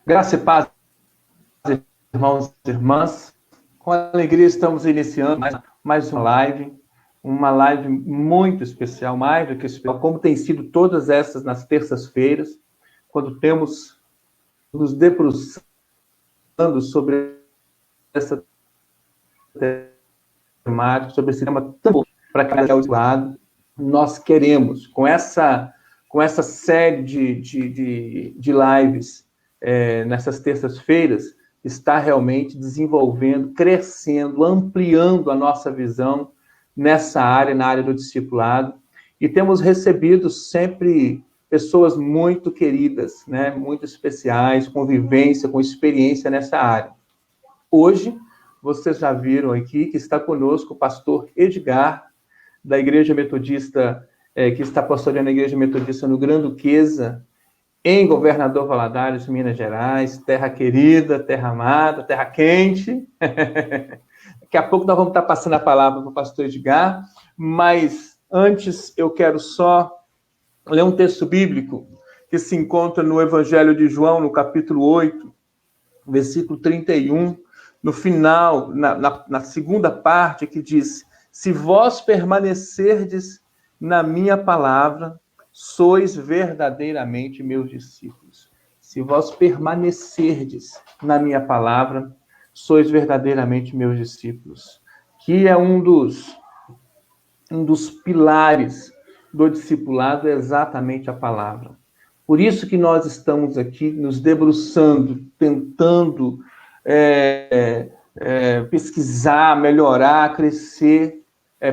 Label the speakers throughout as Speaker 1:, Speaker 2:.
Speaker 1: Graça e paz, irmãos e irmãs. Com alegria estamos iniciando mais uma live muito especial, mais do que especial, como tem sido todas essas nas terças-feiras, quando temos nos debruçando sobre essa temática, sobre esse tema tão bom para cada lado. Nós queremos, com essa série de lives nessas terças-feiras, está realmente desenvolvendo, crescendo, ampliando a nossa visão nessa área, na área do discipulado. E temos recebido sempre pessoas muito queridas, né, muito especiais, com vivência, com experiência nessa área. Hoje, vocês já viram aqui que está conosco o pastor Edgar, da Igreja Metodista, que está pastoreando a Igreja Metodista no Granduquesa, em Governador Valadares, Minas Gerais, terra querida, terra amada, terra quente. Daqui a pouco nós vamos estar passando a palavra para o pastor Edgar, mas antes eu quero só ler um texto bíblico que se encontra no Evangelho de João, no capítulo 8, versículo 31, no final, na segunda parte, que diz: se vós permanecerdes na minha palavra, sois verdadeiramente meus discípulos. Se vós permanecerdes na minha palavra, sois verdadeiramente meus discípulos. Que é um dos pilares do discipulado, é exatamente a palavra. Por isso que nós estamos aqui nos debruçando, tentando pesquisar, melhorar, crescer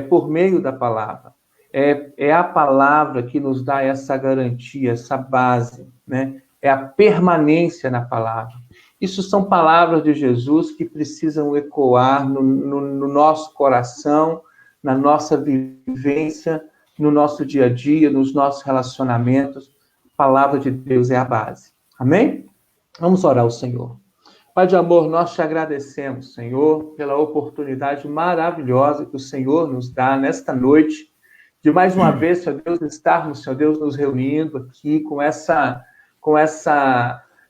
Speaker 1: por meio da palavra. É a palavra que nos dá essa garantia, essa base, né? É a permanência na palavra. Isso são palavras de Jesus que precisam ecoar no nosso coração, na nossa vivência, no nosso dia a dia, nos nossos relacionamentos. A palavra de Deus é a base. Amém? Vamos orar ao Senhor. Pai de amor, nós te agradecemos, Senhor, pela oportunidade maravilhosa que o Senhor nos dá nesta noite, de mais uma vez, Senhor Deus, estarmos, Senhor Deus, nos reunindo aqui com essa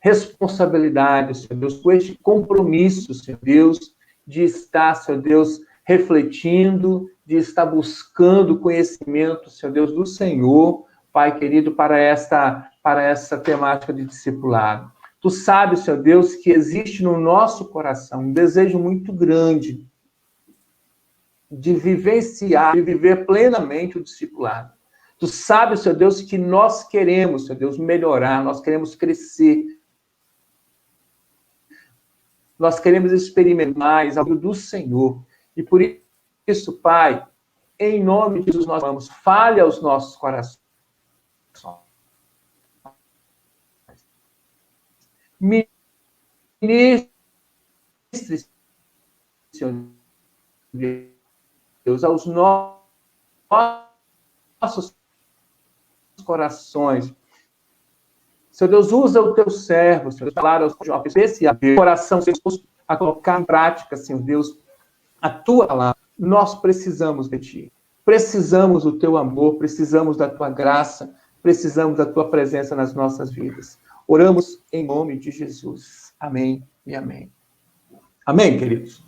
Speaker 1: responsabilidade, Senhor Deus, com este compromisso, Senhor Deus, de estar, Senhor Deus, refletindo, de estar buscando conhecimento, Senhor Deus, do Senhor, Pai querido, para essa temática de discipulado. Tu sabes, Senhor Deus, que existe no nosso coração um desejo muito grande de vivenciar, de viver plenamente o discipulado. Tu sabes, Senhor Deus, que nós queremos, Senhor Deus, melhorar, nós queremos crescer. Nós queremos experimentar mais algo do Senhor. E por isso, Pai, em nome de Jesus, nós vamos, fale aos nossos corações. Ministre, Senhor Deus, aos nossos corações. Senhor Deus, usa o teu servo, Senhor Deus, falar aos especial, coração disposto a colocar em prática, Senhor Deus, a tua palavra. Nós precisamos de ti. Precisamos do teu amor, precisamos da tua graça, precisamos da tua presença nas nossas vidas. Oramos em nome de Jesus. Amém e amém. Amém, queridos? O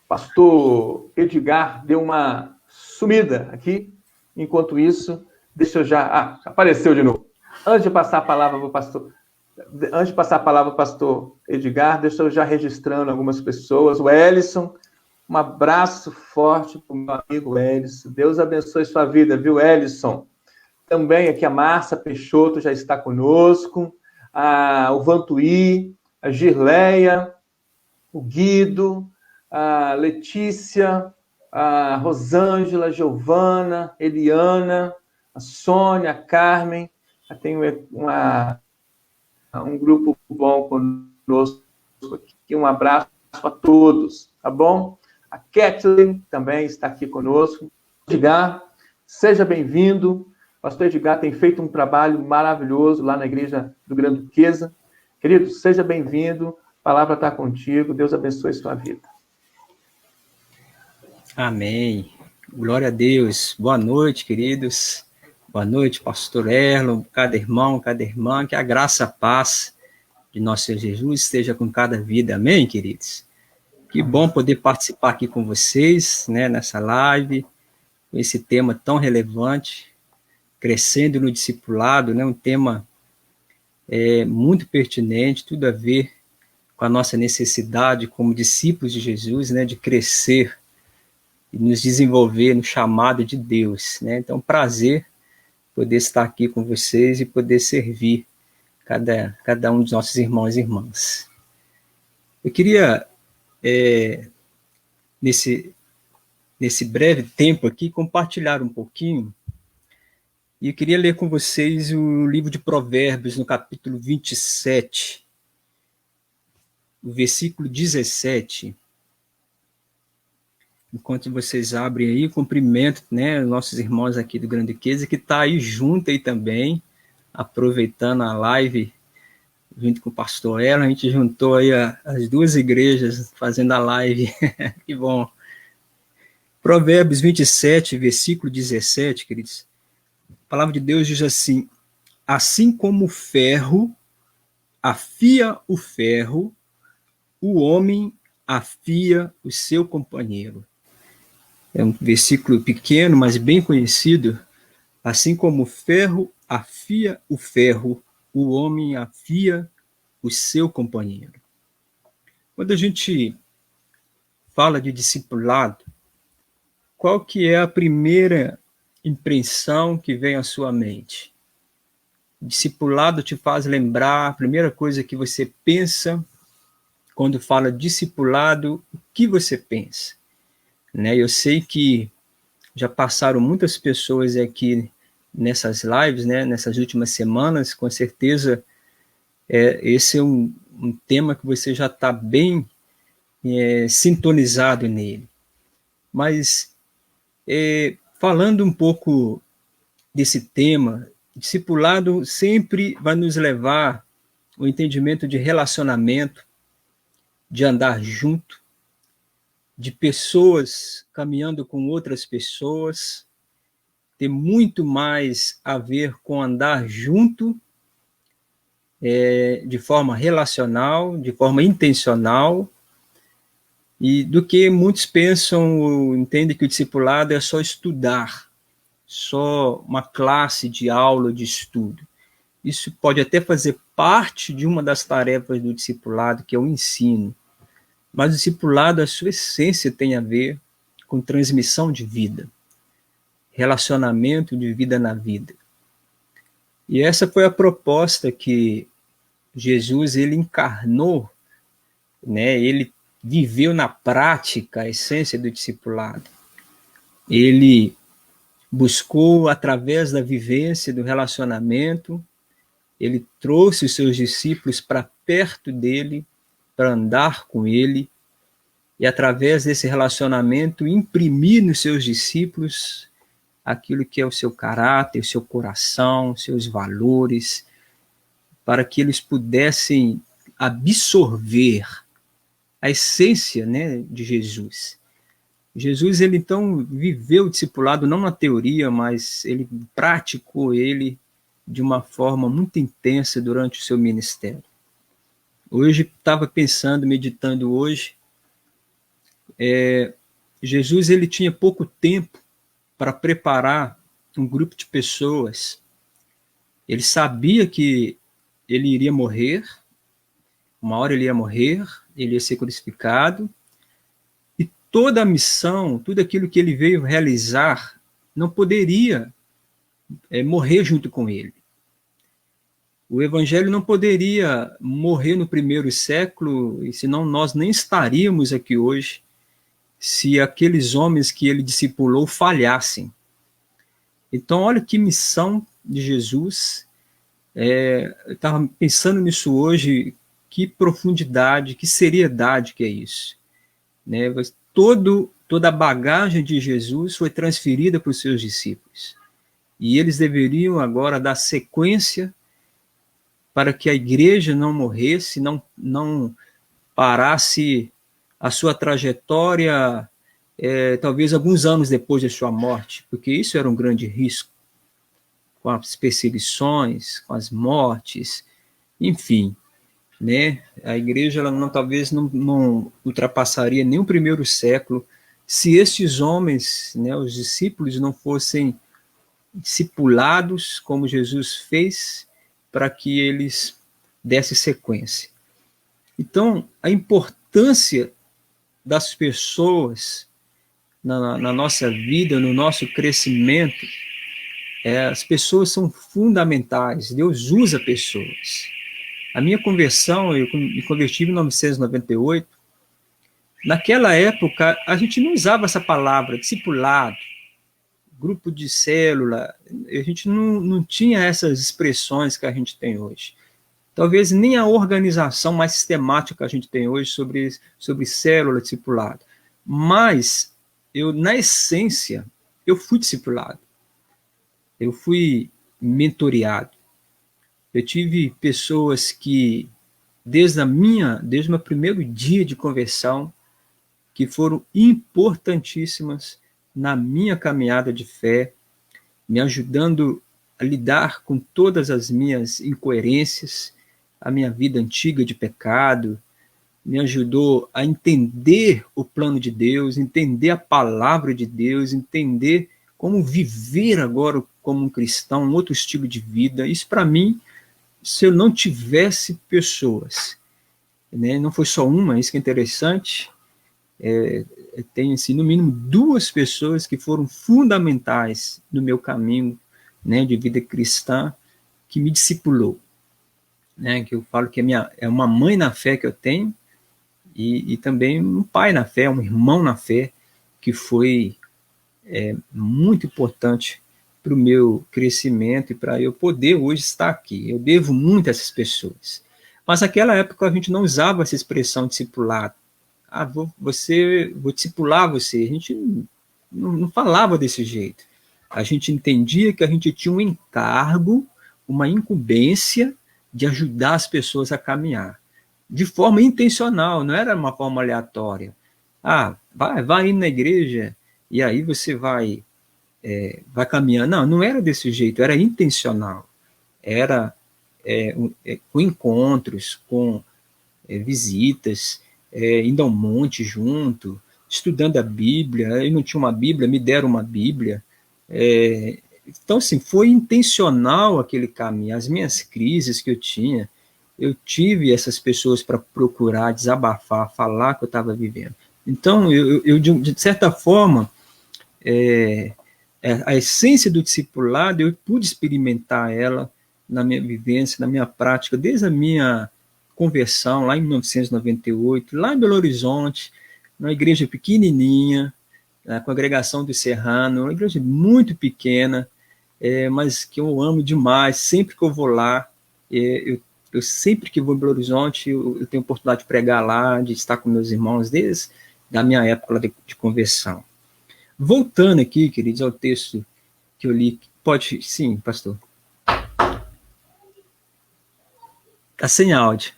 Speaker 1: pastor Edgar deu uma sumida aqui. Enquanto isso, deixa eu já... apareceu de novo. Antes de passar a palavra para o pastor Edgar, deixa eu já registrando algumas pessoas. O Ellison, um abraço forte para o meu amigo Ellison. Deus abençoe sua vida, viu, Ellison? Também aqui a Márcia Peixoto já está conosco. O Vantuí, a Girleia, o Guido, a Letícia, a Rosângela, a Giovana, Eliana, a Sônia, a Carmen. Tem um grupo bom conosco aqui. Um abraço a todos, tá bom? A Kathleen também está aqui conosco. Edgar, seja bem-vindo. O pastor Edgar tem feito um trabalho maravilhoso lá na Igreja do Granduquesa. Querido, seja bem-vindo. A palavra está contigo. Deus abençoe sua vida.
Speaker 2: Amém. Glória a Deus. Boa noite, queridos. Boa noite, pastor Erlon, cada irmão, cada irmã. Que a graça, a paz de nosso Senhor Jesus esteja com cada vida. Amém, queridos? Que bom poder participar aqui com vocês, né, nessa live, com esse tema tão relevante, crescendo no discipulado, né, um tema muito pertinente, tudo a ver com a nossa necessidade como discípulos de Jesus, né, de crescer e nos desenvolver no chamado de Deus, né? Então, prazer poder estar aqui com vocês e poder servir cada um dos nossos irmãos e irmãs. Eu queria, nesse breve tempo aqui, compartilhar um pouquinho, e eu queria ler com vocês o livro de Provérbios, no capítulo 27, o versículo 17. Enquanto vocês abrem aí, cumprimento, né, nossos irmãos aqui do Grande Queza, que está aí junto aí também, aproveitando a live, junto com o pastor Ela, a gente juntou aí as duas igrejas fazendo a live, que bom. Provérbios 27, versículo 17, queridos, a palavra de Deus diz assim: assim como o ferro afia o ferro, o homem afia o seu companheiro. É um versículo pequeno, mas bem conhecido. Assim como o ferro afia o ferro, o homem afia o seu companheiro. Quando a gente fala de discipulado, qual que é a primeira impressão que vem à sua mente? Discipulado te faz lembrar, a primeira coisa que você pensa quando fala discipulado, o que você pensa? Né? Eu sei que já passaram muitas pessoas aqui nessas lives, né, nessas últimas semanas, com certeza esse é um tema que você já está bem sintonizado nele. Mas, falando um pouco desse tema, discipulado sempre vai nos levar ao entendimento de relacionamento, de andar junto, de pessoas caminhando com outras pessoas, tem muito mais a ver com andar junto, de forma relacional, de forma intencional, e do que muitos pensam, entendem que o discipulado é só estudar, só uma classe de aula de estudo. Isso pode até fazer parte de uma das tarefas do discipulado, que é o ensino. Mas o discipulado, a sua essência, tem a ver com transmissão de vida, relacionamento de vida na vida. E essa foi a proposta que Jesus ele encarnou, né? Ele viveu na prática a essência do discipulado. Ele buscou, através da vivência, do relacionamento, ele trouxe os seus discípulos para perto dele, para andar com ele, e através desse relacionamento imprimir nos seus discípulos aquilo que é o seu caráter, o seu coração, os seus valores, para que eles pudessem absorver a essência, né, de Jesus. Jesus, ele então viveu o discipulado não na teoria, mas ele praticou ele de uma forma muito intensa durante o seu ministério. Hoje, estava pensando, meditando hoje, Jesus ele tinha pouco tempo para preparar um grupo de pessoas. Ele sabia que ele iria morrer, uma hora ele ia morrer, ele ia ser crucificado, e toda a missão, tudo aquilo que ele veio realizar, não poderia morrer junto com ele. O evangelho não poderia morrer no primeiro século, e senão nós nem estaríamos aqui hoje, se aqueles homens que ele discipulou falhassem. Então, olha que missão de Jesus. Eu estava pensando nisso hoje, que profundidade, que seriedade que é isso. Né? Toda a bagagem de Jesus foi transferida para os seus discípulos. E eles deveriam agora dar sequência para que a igreja não morresse, não parasse a sua trajetória, talvez alguns anos depois de sua morte, porque isso era um grande risco, com as perseguições, com as mortes, enfim. né? A igreja ela talvez não ultrapassaria nem o primeiro século se estes homens, né, os discípulos, não fossem discipulados como Jesus fez para que eles dessem sequência. Então, a importância das pessoas na nossa vida, no nosso crescimento, as pessoas são fundamentais. Deus usa pessoas. A minha conversão, eu me converti em 1998. Naquela época, a gente não usava essa palavra, discipulado, grupo de célula, a gente não tinha essas expressões que a gente tem hoje. Talvez nem a organização mais sistemática que a gente tem hoje sobre célula, discipulado. Mas, na essência, eu fui discipulado. Eu fui mentoreado. Eu tive pessoas que, desde o meu primeiro dia de conversão, que foram importantíssimas na minha caminhada de fé, me ajudando a lidar com todas as minhas incoerências, a minha vida antiga de pecado, me ajudou a entender o plano de Deus, entender a palavra de Deus, entender como viver agora como um cristão, um outro estilo de vida. Isso, para mim, se eu não tivesse pessoas, né, não foi só uma, isso que é interessante, tem assim, no mínimo 2 pessoas que foram fundamentais no meu caminho, né, de vida cristã, que me discipulou, né, que eu falo que é uma mãe na fé que eu tenho, e também um pai na fé, um irmão na fé, que foi muito importante para o meu crescimento e para eu poder hoje estar aqui. Eu devo muito a essas pessoas. Mas naquela época a gente não usava essa expressão discipulado. Vou discipular você. A gente não falava desse jeito. A gente entendia que a gente tinha um encargo, uma incumbência de ajudar as pessoas a caminhar. De forma intencional, não era uma forma aleatória. Vai indo na igreja e aí você vai caminhando. Não era desse jeito, era intencional. Era com encontros, com visitas, indo ao monte junto, estudando a Bíblia. Eu não tinha uma Bíblia, me deram uma Bíblia. Então, assim, foi intencional aquele caminho. As minhas crises que eu tinha, eu tive essas pessoas para procurar, desabafar, falar que eu estava vivendo. Então, eu de certa forma, a essência do discipulado, eu pude experimentar ela na minha vivência, na minha prática, desde a minha conversão, lá em 1998, lá em Belo Horizonte, numa igreja pequenininha, na congregação do Serrano, uma igreja muito pequena, mas que eu amo demais. Sempre que eu vou lá, eu sempre que vou em Belo Horizonte, eu tenho a oportunidade de pregar lá, de estar com meus irmãos, desde a minha época lá de conversão. Voltando aqui, queridos, ao texto que eu li. Pode, sim, pastor. Está sem áudio.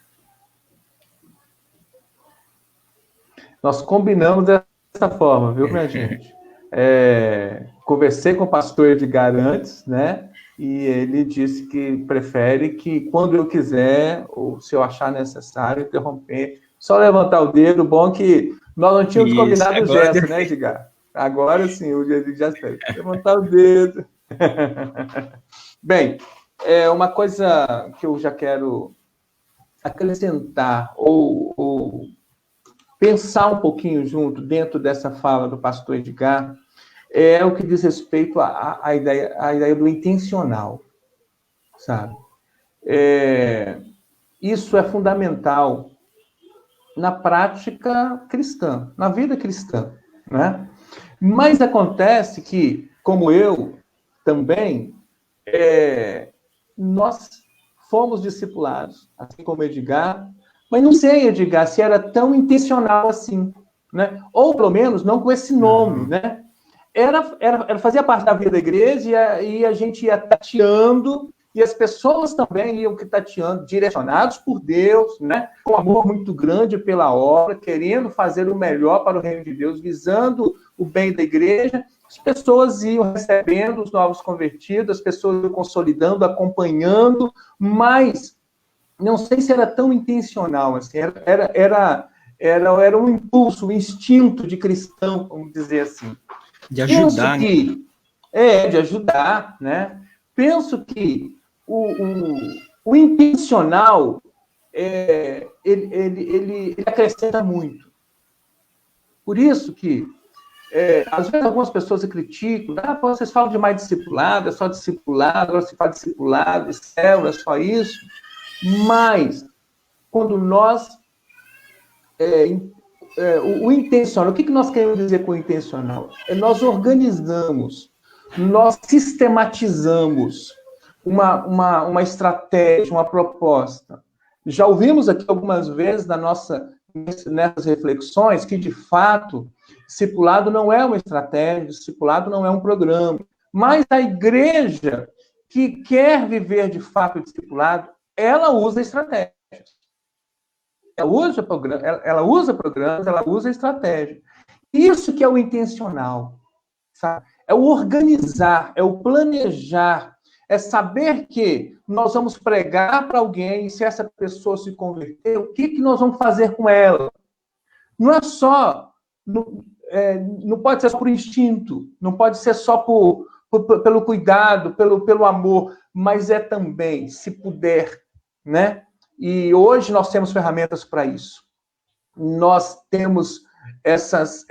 Speaker 1: Nós combinamos dessa forma, viu, minha gente? Conversei com o pastor Edgar antes, né? E ele disse que prefere que, quando eu quiser, ou se eu achar necessário, interromper, só levantar o dedo. Bom que nós não tínhamos combinado o gesto, né, Edgar? Agora sim, o Edgar já sei. Levantar o dedo. Bem, uma coisa que eu já quero acrescentar ou pensar um pouquinho junto dentro dessa fala do pastor Edgar é o que diz respeito à ideia do intencional, sabe? Isso é fundamental na prática cristã, na vida cristã, né? Mas acontece que, como eu também, nós fomos discipulados, assim como Edgar, mas não sei, Edgar, se era tão intencional assim, né? Ou, pelo menos, não com esse nome, né? Fazia parte da vida da igreja e a gente ia tateando, e as pessoas também iam tateando, direcionados por Deus, né? Com amor muito grande pela obra, querendo fazer o melhor para o reino de Deus, visando o bem da igreja. As pessoas iam recebendo os novos convertidos, as pessoas iam consolidando, acompanhando, mas não sei se era tão intencional, assim, era um impulso, um instinto de cristão, vamos dizer assim.
Speaker 2: De ajudar,
Speaker 1: Penso que, de ajudar, né? Penso que o intencional, ele acrescenta muito. Por isso que, às vezes, algumas pessoas criticam, vocês falam de mais discipulado, é só discipulado, agora se fala discipulado, de célula, é só isso. Mas, quando nós... o intencional, o que nós queremos dizer com o intencional? Nós organizamos, nós sistematizamos uma estratégia, uma proposta. Já ouvimos aqui algumas vezes nessas reflexões que, de fato, discipulado não é uma estratégia, discipulado não é um programa. Mas a igreja que quer viver, de fato, o discipulado, ela usa estratégias. Ela usa programas, ela usa estratégia. Isso que é o intencional, sabe? É o organizar, é o planejar, é saber que nós vamos pregar para alguém, e se essa pessoa se converter, o que nós vamos fazer com ela? Não é só, não pode ser só por instinto, não pode ser só pelo cuidado, pelo amor, mas é também, se puder, né? E hoje nós temos ferramentas para isso. Nós temos essas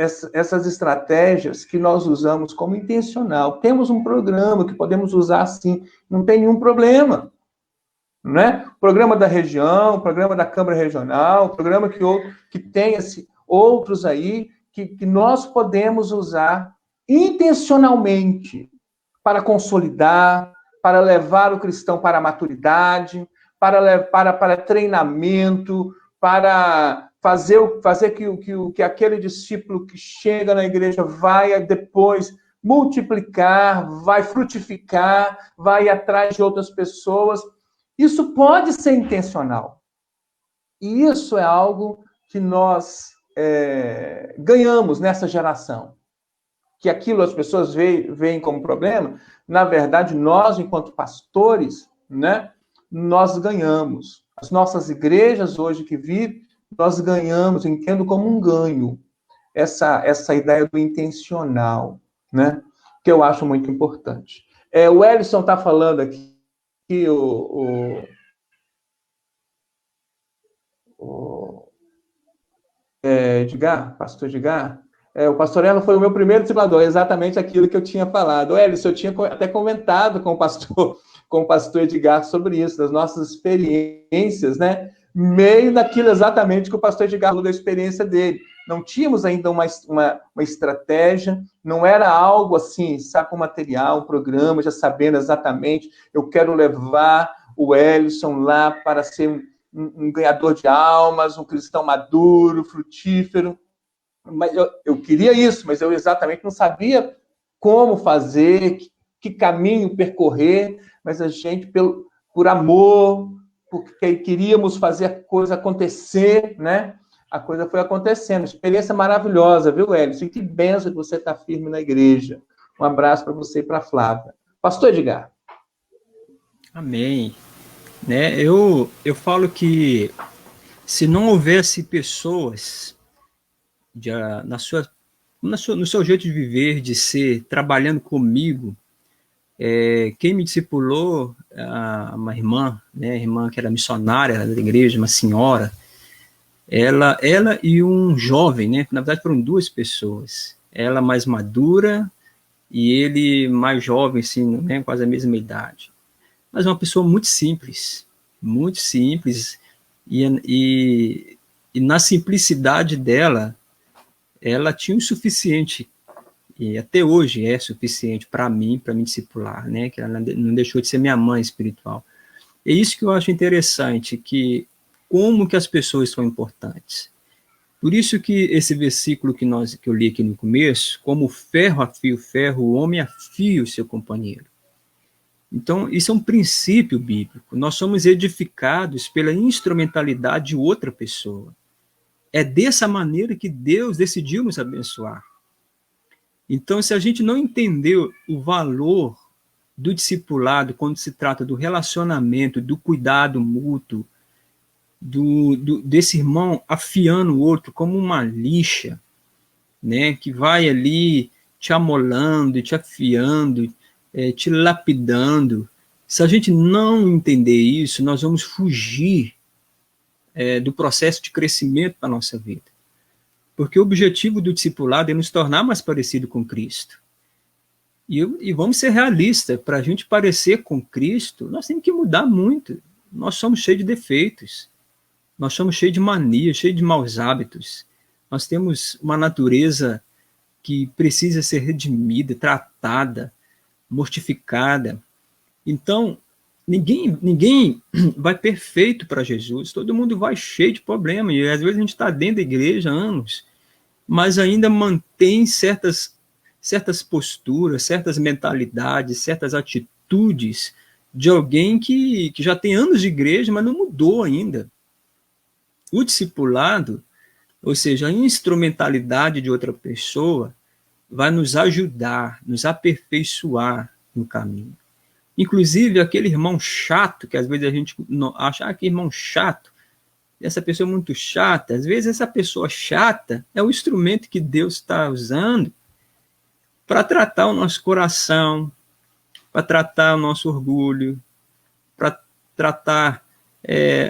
Speaker 1: estratégias que nós usamos como intencional. Temos um programa que podemos usar assim, não tem nenhum problema. Né? Programa da região, programa da Câmara Regional, programa que tem outros aí, que nós podemos usar intencionalmente para consolidar, para levar o cristão para a maturidade, para treinamento, para fazer que aquele discípulo que chega na igreja vai depois multiplicar, vai frutificar, vai atrás de outras pessoas. Isso pode ser intencional. E isso é algo que nós ganhamos nessa geração. Que aquilo as pessoas veem como problema, na verdade, nós, enquanto pastores, né, nós ganhamos. As nossas igrejas hoje que vivem, nós ganhamos, entendo como um ganho, essa ideia do intencional, né, que eu acho muito importante. O Ellison está falando aqui que Edgar, pastor Edgar, o pastor Elo foi o meu primeiro discipulador, exatamente aquilo que eu tinha falado. Ellison, eu tinha até comentado com o pastor Edgar sobre isso, das nossas experiências, né? Meio daquilo exatamente que o pastor Edgar falou da experiência dele. Não tínhamos ainda uma estratégia, não era algo assim, saco material, um programa, já sabendo exatamente, eu quero levar o Ellison lá para ser um ganhador de almas, um cristão maduro, frutífero. Mas eu queria isso, mas eu exatamente não sabia como fazer, que caminho percorrer, mas a gente, por amor, porque queríamos fazer a coisa acontecer, né? A coisa foi acontecendo. Experiência maravilhosa, viu, Ellison? Que benção que você está firme na igreja. Um abraço para você e para a Flávia. Pastor Edgar.
Speaker 2: Amém. Né? Eu falo que se não houvesse pessoas no seu jeito de viver, de ser, trabalhando comigo, quem me discipulou, uma irmã, né, irmã que era missionária da igreja, uma senhora, ela e um jovem, né, na verdade foram duas pessoas, ela mais madura e ele mais jovem, assim, né, quase a mesma idade. Mas uma pessoa muito simples, e na simplicidade dela, ela tinha o suficiente, e até hoje é suficiente para mim discipular, né? Que ela não deixou de ser minha mãe espiritual. É isso que eu acho interessante, que como que as pessoas são importantes. Por isso que esse versículo que eu li aqui no começo, como ferro afia o ferro, o homem afia o seu companheiro. Então, isso é um princípio bíblico. Nós somos edificados pela instrumentalidade de outra pessoa. É dessa maneira que Deus decidiu nos abençoar. Então, se a gente não entendeu o valor do discipulado quando se trata do relacionamento, do cuidado mútuo, desse irmão afiando o outro como uma lixa, né, que vai ali te amolando, te afiando, te lapidando. Se a gente não entender isso, nós vamos fugir do processo de crescimento da nossa vida. Porque o objetivo do discipulado é nos tornar mais parecido com Cristo. E vamos ser realistas, para a gente parecer com Cristo, nós temos que mudar muito. Nós somos cheios de defeitos, nós somos cheios de manias, cheios de maus hábitos. Nós temos uma natureza que precisa ser redimida, tratada, mortificada. Então, ninguém vai perfeito para Jesus, todo mundo vai cheio de problema, e às vezes a gente está dentro da igreja há anos, mas ainda mantém certas posturas, certas mentalidades, certas atitudes de alguém que já tem anos de igreja, mas não mudou ainda. O discipulado, ou seja, a instrumentalidade de outra pessoa, vai nos ajudar, nos aperfeiçoar no caminho. Inclusive, aquele irmão chato, que às vezes a gente acha, que irmão chato, essa pessoa é muito chata. Às vezes essa pessoa chata é o instrumento que Deus está usando para tratar o nosso coração, para tratar o nosso orgulho, para tratar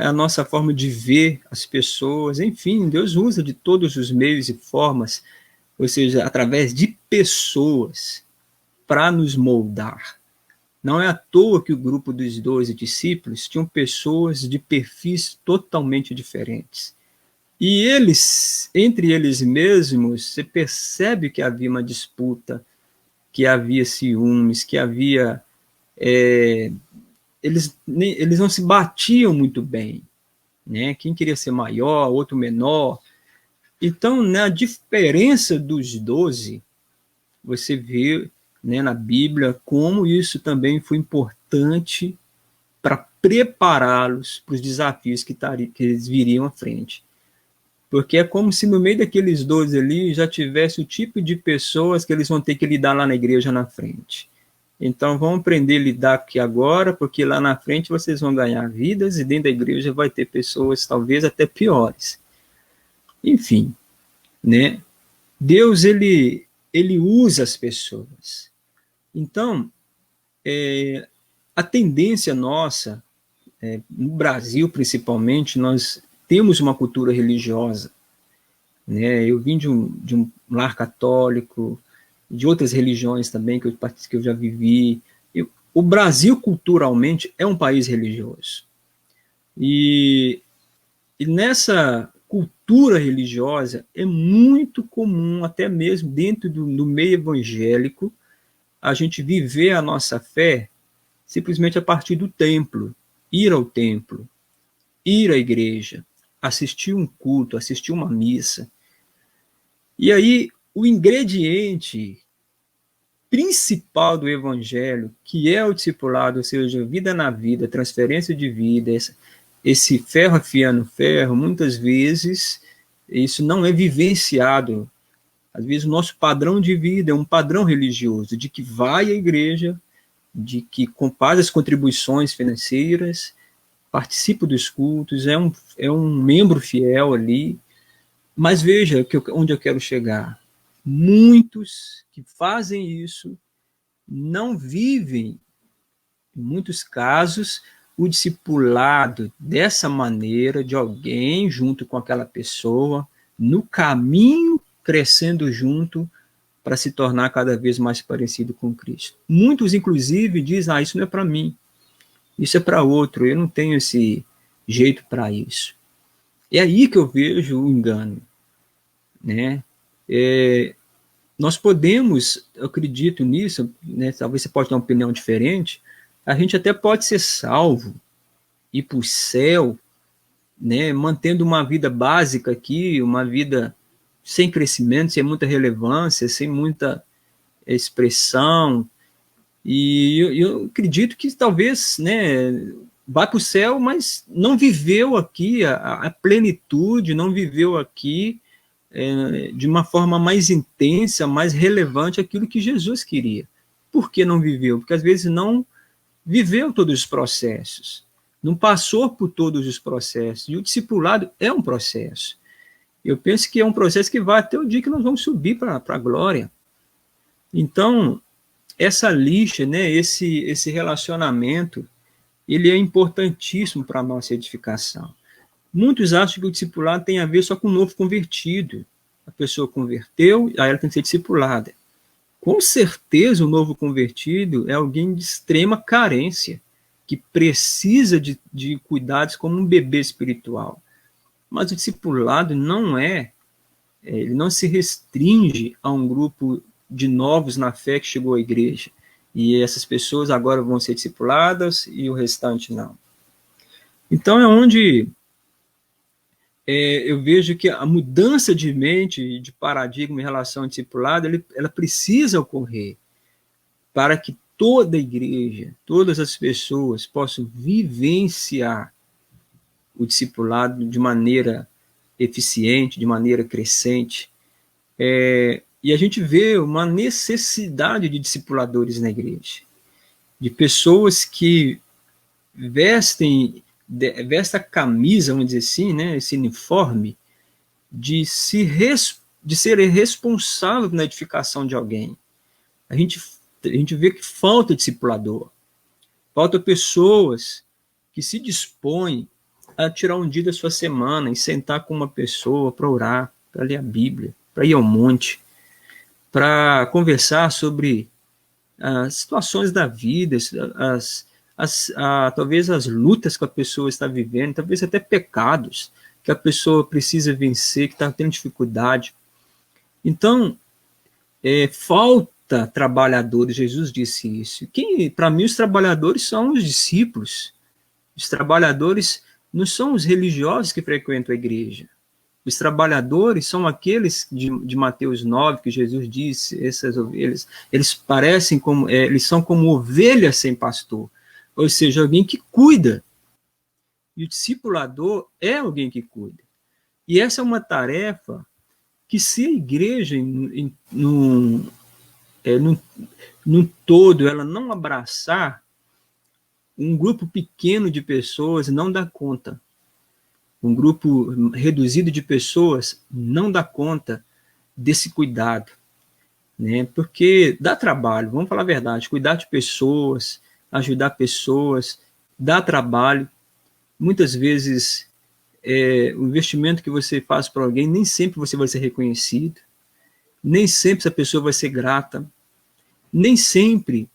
Speaker 2: a nossa forma de ver as pessoas. Enfim, Deus usa de todos os meios e formas, ou seja, através de pessoas, para nos moldar. Não é à toa que o grupo dos 12 discípulos tinham pessoas de perfis totalmente diferentes. E eles, entre eles mesmos, você percebe que havia uma disputa, que havia ciúmes, que havia... Eles não se batiam muito bem, né? Quem queria ser maior, outro menor. Então, na diferença dos 12, você vê, né, na Bíblia como isso também foi importante para prepará-los para os desafios que eles viriam à frente. Porque é como se no meio daqueles 12 ali já tivesse o tipo de pessoas que eles vão ter que lidar lá na igreja na frente. Então, vão aprender a lidar aqui agora, porque lá na frente vocês vão ganhar vidas e dentro da igreja vai ter pessoas talvez até piores. Enfim, né? Deus, ele usa as pessoas. Então, a tendência nossa, no Brasil principalmente, nós temos uma cultura religiosa, né? Eu vim de um lar católico, de outras religiões também que eu já vivi. O Brasil, culturalmente, é um país religioso. E nessa cultura religiosa é muito comum, até mesmo dentro do meio evangélico, a gente viver a nossa fé simplesmente a partir do templo, ir ao templo, ir à igreja, assistir um culto, assistir uma missa. E aí, o ingrediente principal do evangelho, que é o discipulado, ou seja, vida na vida, transferência de vida, esse ferro afiando ferro, muitas vezes isso não é vivenciado. Às vezes o nosso padrão de vida é um padrão religioso, de que vai à igreja, de que faz as contribuições financeiras, participa dos cultos, é um membro fiel ali. Mas veja onde eu quero chegar. Muitos que fazem isso não vivem, em muitos casos, o discipulado dessa maneira, de alguém junto com aquela pessoa, no caminho, crescendo junto, para se tornar cada vez mais parecido com Cristo. Muitos, inclusive, dizem, isso não é para mim, isso é para outro, eu não tenho esse jeito para isso. É aí que eu vejo o engano, né? Nós podemos, eu acredito nisso, né? Talvez você pode ter uma opinião diferente, a gente até pode ser salvo, ir para o céu, né? Mantendo uma vida básica aqui, uma vida sem crescimento, sem muita relevância, sem muita expressão, e eu acredito que talvez, né, vá para o céu, mas não viveu aqui a plenitude, não viveu aqui de uma forma mais intensa, mais relevante aquilo que Jesus queria. Por que não viveu? Porque às vezes não viveu todos os processos. não passou por todos os processos. E o discipulado é um processo. Eu penso que é um processo que vai até o dia que nós vamos subir para a glória. Então, essa lixa, né, esse relacionamento, ele é importantíssimo para a nossa edificação. Muitos acham que o discipulado tem a ver só com o novo convertido. A pessoa converteu, aí ela tem que ser discipulada. Com certeza, o novo convertido é alguém de extrema carência, que precisa de cuidados como um bebê espiritual. Mas o discipulado ele não se restringe a um grupo de novos na fé que chegou à igreja. E essas pessoas agora vão ser discipuladas e o restante não. Então é onde eu vejo que a mudança de mente, de paradigma em relação ao discipulado, ela precisa ocorrer para que toda a igreja, todas as pessoas possam vivenciar o discipulado de maneira eficiente, de maneira crescente. E a gente vê uma necessidade de discipuladores na igreja, de pessoas que vestem a camisa, vamos dizer assim, né, esse uniforme, de ser responsável na edificação de alguém. A gente vê que falta discipulador, falta pessoas que se dispõem a tirar um dia da sua semana e sentar com uma pessoa para orar, para ler a Bíblia, para ir ao monte, para conversar sobre as situações da vida, talvez as lutas que a pessoa está vivendo, talvez até pecados que a pessoa precisa vencer, que está tendo dificuldade. Então, falta trabalhadores, Jesus disse isso. Para mim, os trabalhadores são os discípulos. Os trabalhadores não são os religiosos que frequentam a igreja. Os trabalhadores são aqueles de Mateus 9, que Jesus disse, essas ovelhas, eles são como ovelhas sem pastor, ou seja, alguém que cuida. E o discipulador é alguém que cuida. E essa é uma tarefa que, se a igreja, no todo, ela não abraçar, um grupo pequeno de pessoas não dá conta. Um grupo reduzido de pessoas não dá conta desse cuidado, né? Porque dá trabalho, vamos falar a verdade, cuidar de pessoas, ajudar pessoas, dá trabalho. Muitas vezes, o investimento que você faz para alguém, nem sempre você vai ser reconhecido, nem sempre essa pessoa vai ser grata, nem sempre,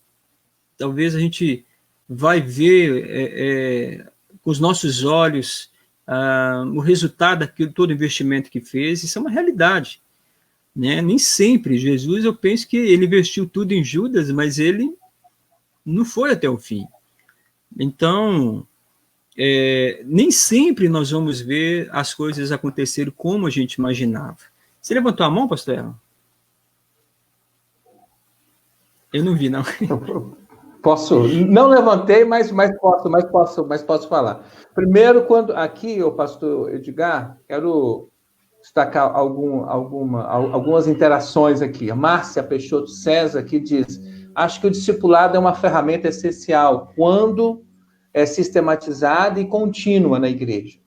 Speaker 2: talvez a gente vai ver com os nossos olhos o resultado daquilo, todo investimento que fez. Isso é uma realidade, né? Nem sempre. Jesus, eu penso que ele investiu tudo em Judas, mas ele não foi até o fim. Então, nem sempre nós vamos ver as coisas acontecerem como a gente imaginava. Você levantou a mão, pastor Aaron? Eu não vi, não.
Speaker 1: Posso? Não levantei, mas posso falar. Primeiro, aqui, o pastor Edgar, quero destacar algumas interações aqui. A Márcia Peixoto César aqui diz: acho que o discipulado é uma ferramenta essencial quando é sistematizada e contínua na igreja.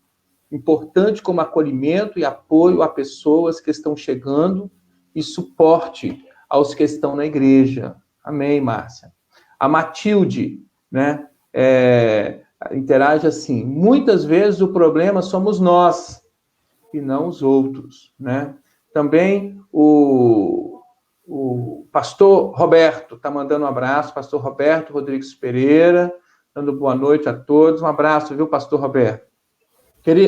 Speaker 1: Importante como acolhimento e apoio a pessoas que estão chegando e suporte aos que estão na igreja. Amém, Márcia. A Matilde, né, interage assim: muitas vezes o problema somos nós e não os outros, né? Também o pastor Roberto está mandando um abraço, pastor Roberto Rodrigues Pereira, dando boa noite a todos. Um abraço, viu, pastor Roberto?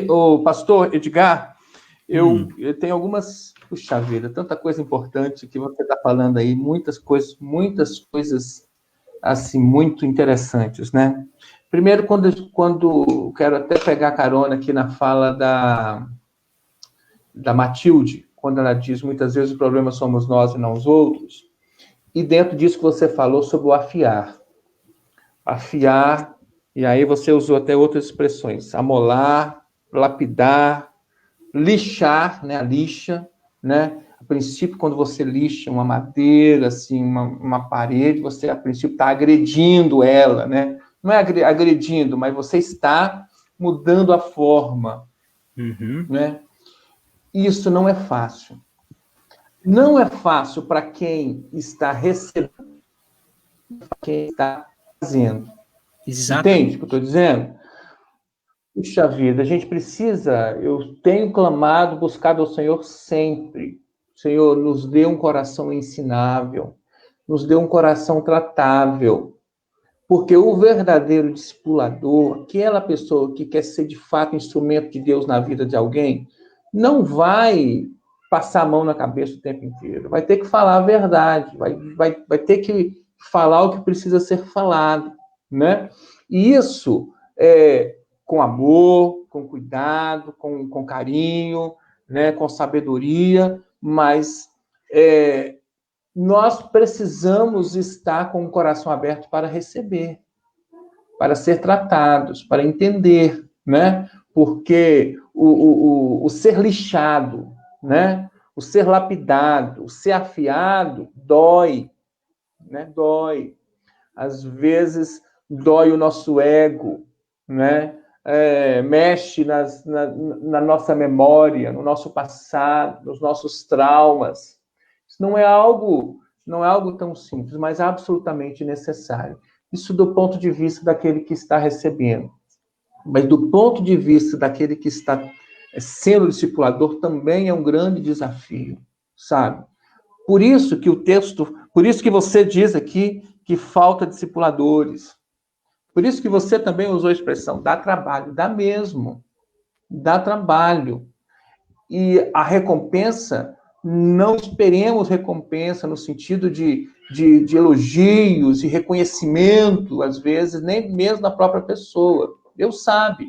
Speaker 1: O pastor Edgar, eu tenho algumas... Puxa vida, tanta coisa importante que você está falando aí, muitas coisas assim, muito interessantes, né? Primeiro, quando quero até pegar carona aqui na fala da Matilde, quando ela diz: muitas vezes o problema somos nós e não os outros, e dentro disso que você falou sobre o afiar, e aí você usou até outras expressões: amolar, lapidar, lixar, né, a lixa, né? A princípio, quando você lixa uma madeira, assim, uma parede, você, a princípio, está agredindo ela, né? não é agredindo, mas você está mudando a forma, né? Isso não é fácil. Não é fácil para quem está recebendo, para quem está fazendo.
Speaker 2: Exatamente.
Speaker 1: Entende o que eu estou dizendo? Puxa vida, a gente precisa, eu tenho clamado, buscado ao Senhor sempre. Senhor, nos dê um coração ensinável, nos dê um coração tratável, porque o verdadeiro discipulador, aquela pessoa que quer ser de fato instrumento de Deus na vida de alguém, não vai passar a mão na cabeça o tempo inteiro, vai ter que falar a verdade, vai ter que falar o que precisa ser falado, né? E isso com amor, com cuidado, com carinho, né? Com sabedoria, mas nós precisamos estar com o coração aberto para receber, para ser tratados, para entender, né? Porque o ser lixado, né? O ser lapidado, o ser afiado, dói, né? Dói. Às vezes, dói o nosso ego, né? Mexe na nossa memória, no nosso passado, nos nossos traumas. Isso não é algo tão simples, mas absolutamente necessário. Isso do ponto de vista daquele que está recebendo. Mas do ponto de vista daquele que está sendo discipulador, também é um grande desafio, sabe? Por isso que você diz aqui que falta discipuladores. Por isso que você também usou a expressão, dá trabalho, dá mesmo. Dá trabalho. E a recompensa, não esperemos recompensa no sentido de elogios e reconhecimento, às vezes, nem mesmo da própria pessoa. Deus sabe.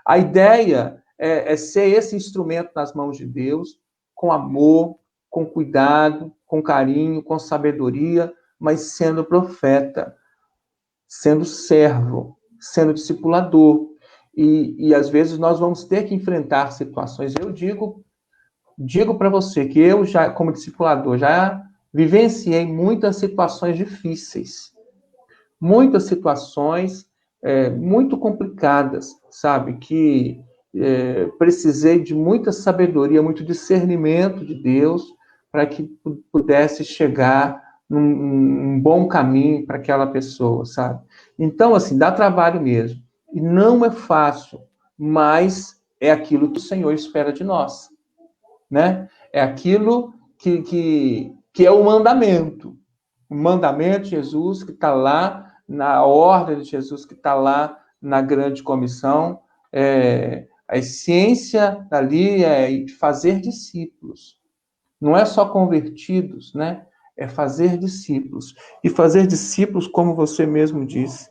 Speaker 1: A ideia é ser esse instrumento nas mãos de Deus, com amor, com cuidado, com carinho, com sabedoria, mas sendo profeta, sendo servo, sendo discipulador. E às vezes nós vamos ter que enfrentar situações. Eu digo para você que eu já, como discipulador, já vivenciei muitas situações difíceis, muitas situações muito complicadas, sabe? Que precisei de muita sabedoria, muito discernimento de Deus para que pudesse chegar num bom caminho para aquela pessoa, sabe? Então, assim, dá trabalho mesmo. E não é fácil, mas é aquilo que o Senhor espera de nós, né? É aquilo que é o mandamento. O mandamento de Jesus que está lá na ordem de Jesus, que está lá na grande comissão. A essência dali é fazer discípulos. Não é só convertidos, né? É fazer discípulos. E fazer discípulos, como você mesmo disse,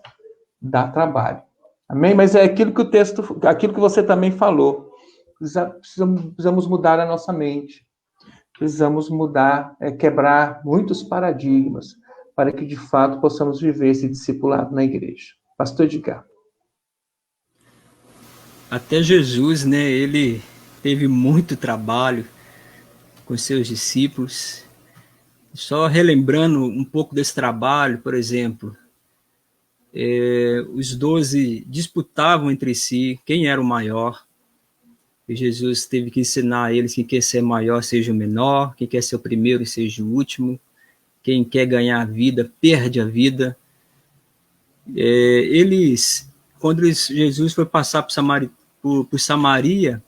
Speaker 1: dá trabalho. Amém? Mas é aquilo que o texto, aquilo que você também falou. Precisamos mudar a nossa mente. Precisamos mudar, quebrar muitos paradigmas para que, de fato, possamos viver esse discipulado na igreja. Pastor Edgar.
Speaker 2: Até Jesus, né, ele teve muito trabalho com seus discípulos. Só relembrando um pouco desse trabalho, por exemplo, os 12 disputavam entre si quem era o maior. E Jesus teve que ensinar a eles: quem quer ser maior seja o menor, quem quer ser o primeiro seja o último, quem quer ganhar a vida perde a vida. Quando Jesus foi passar por Samaria,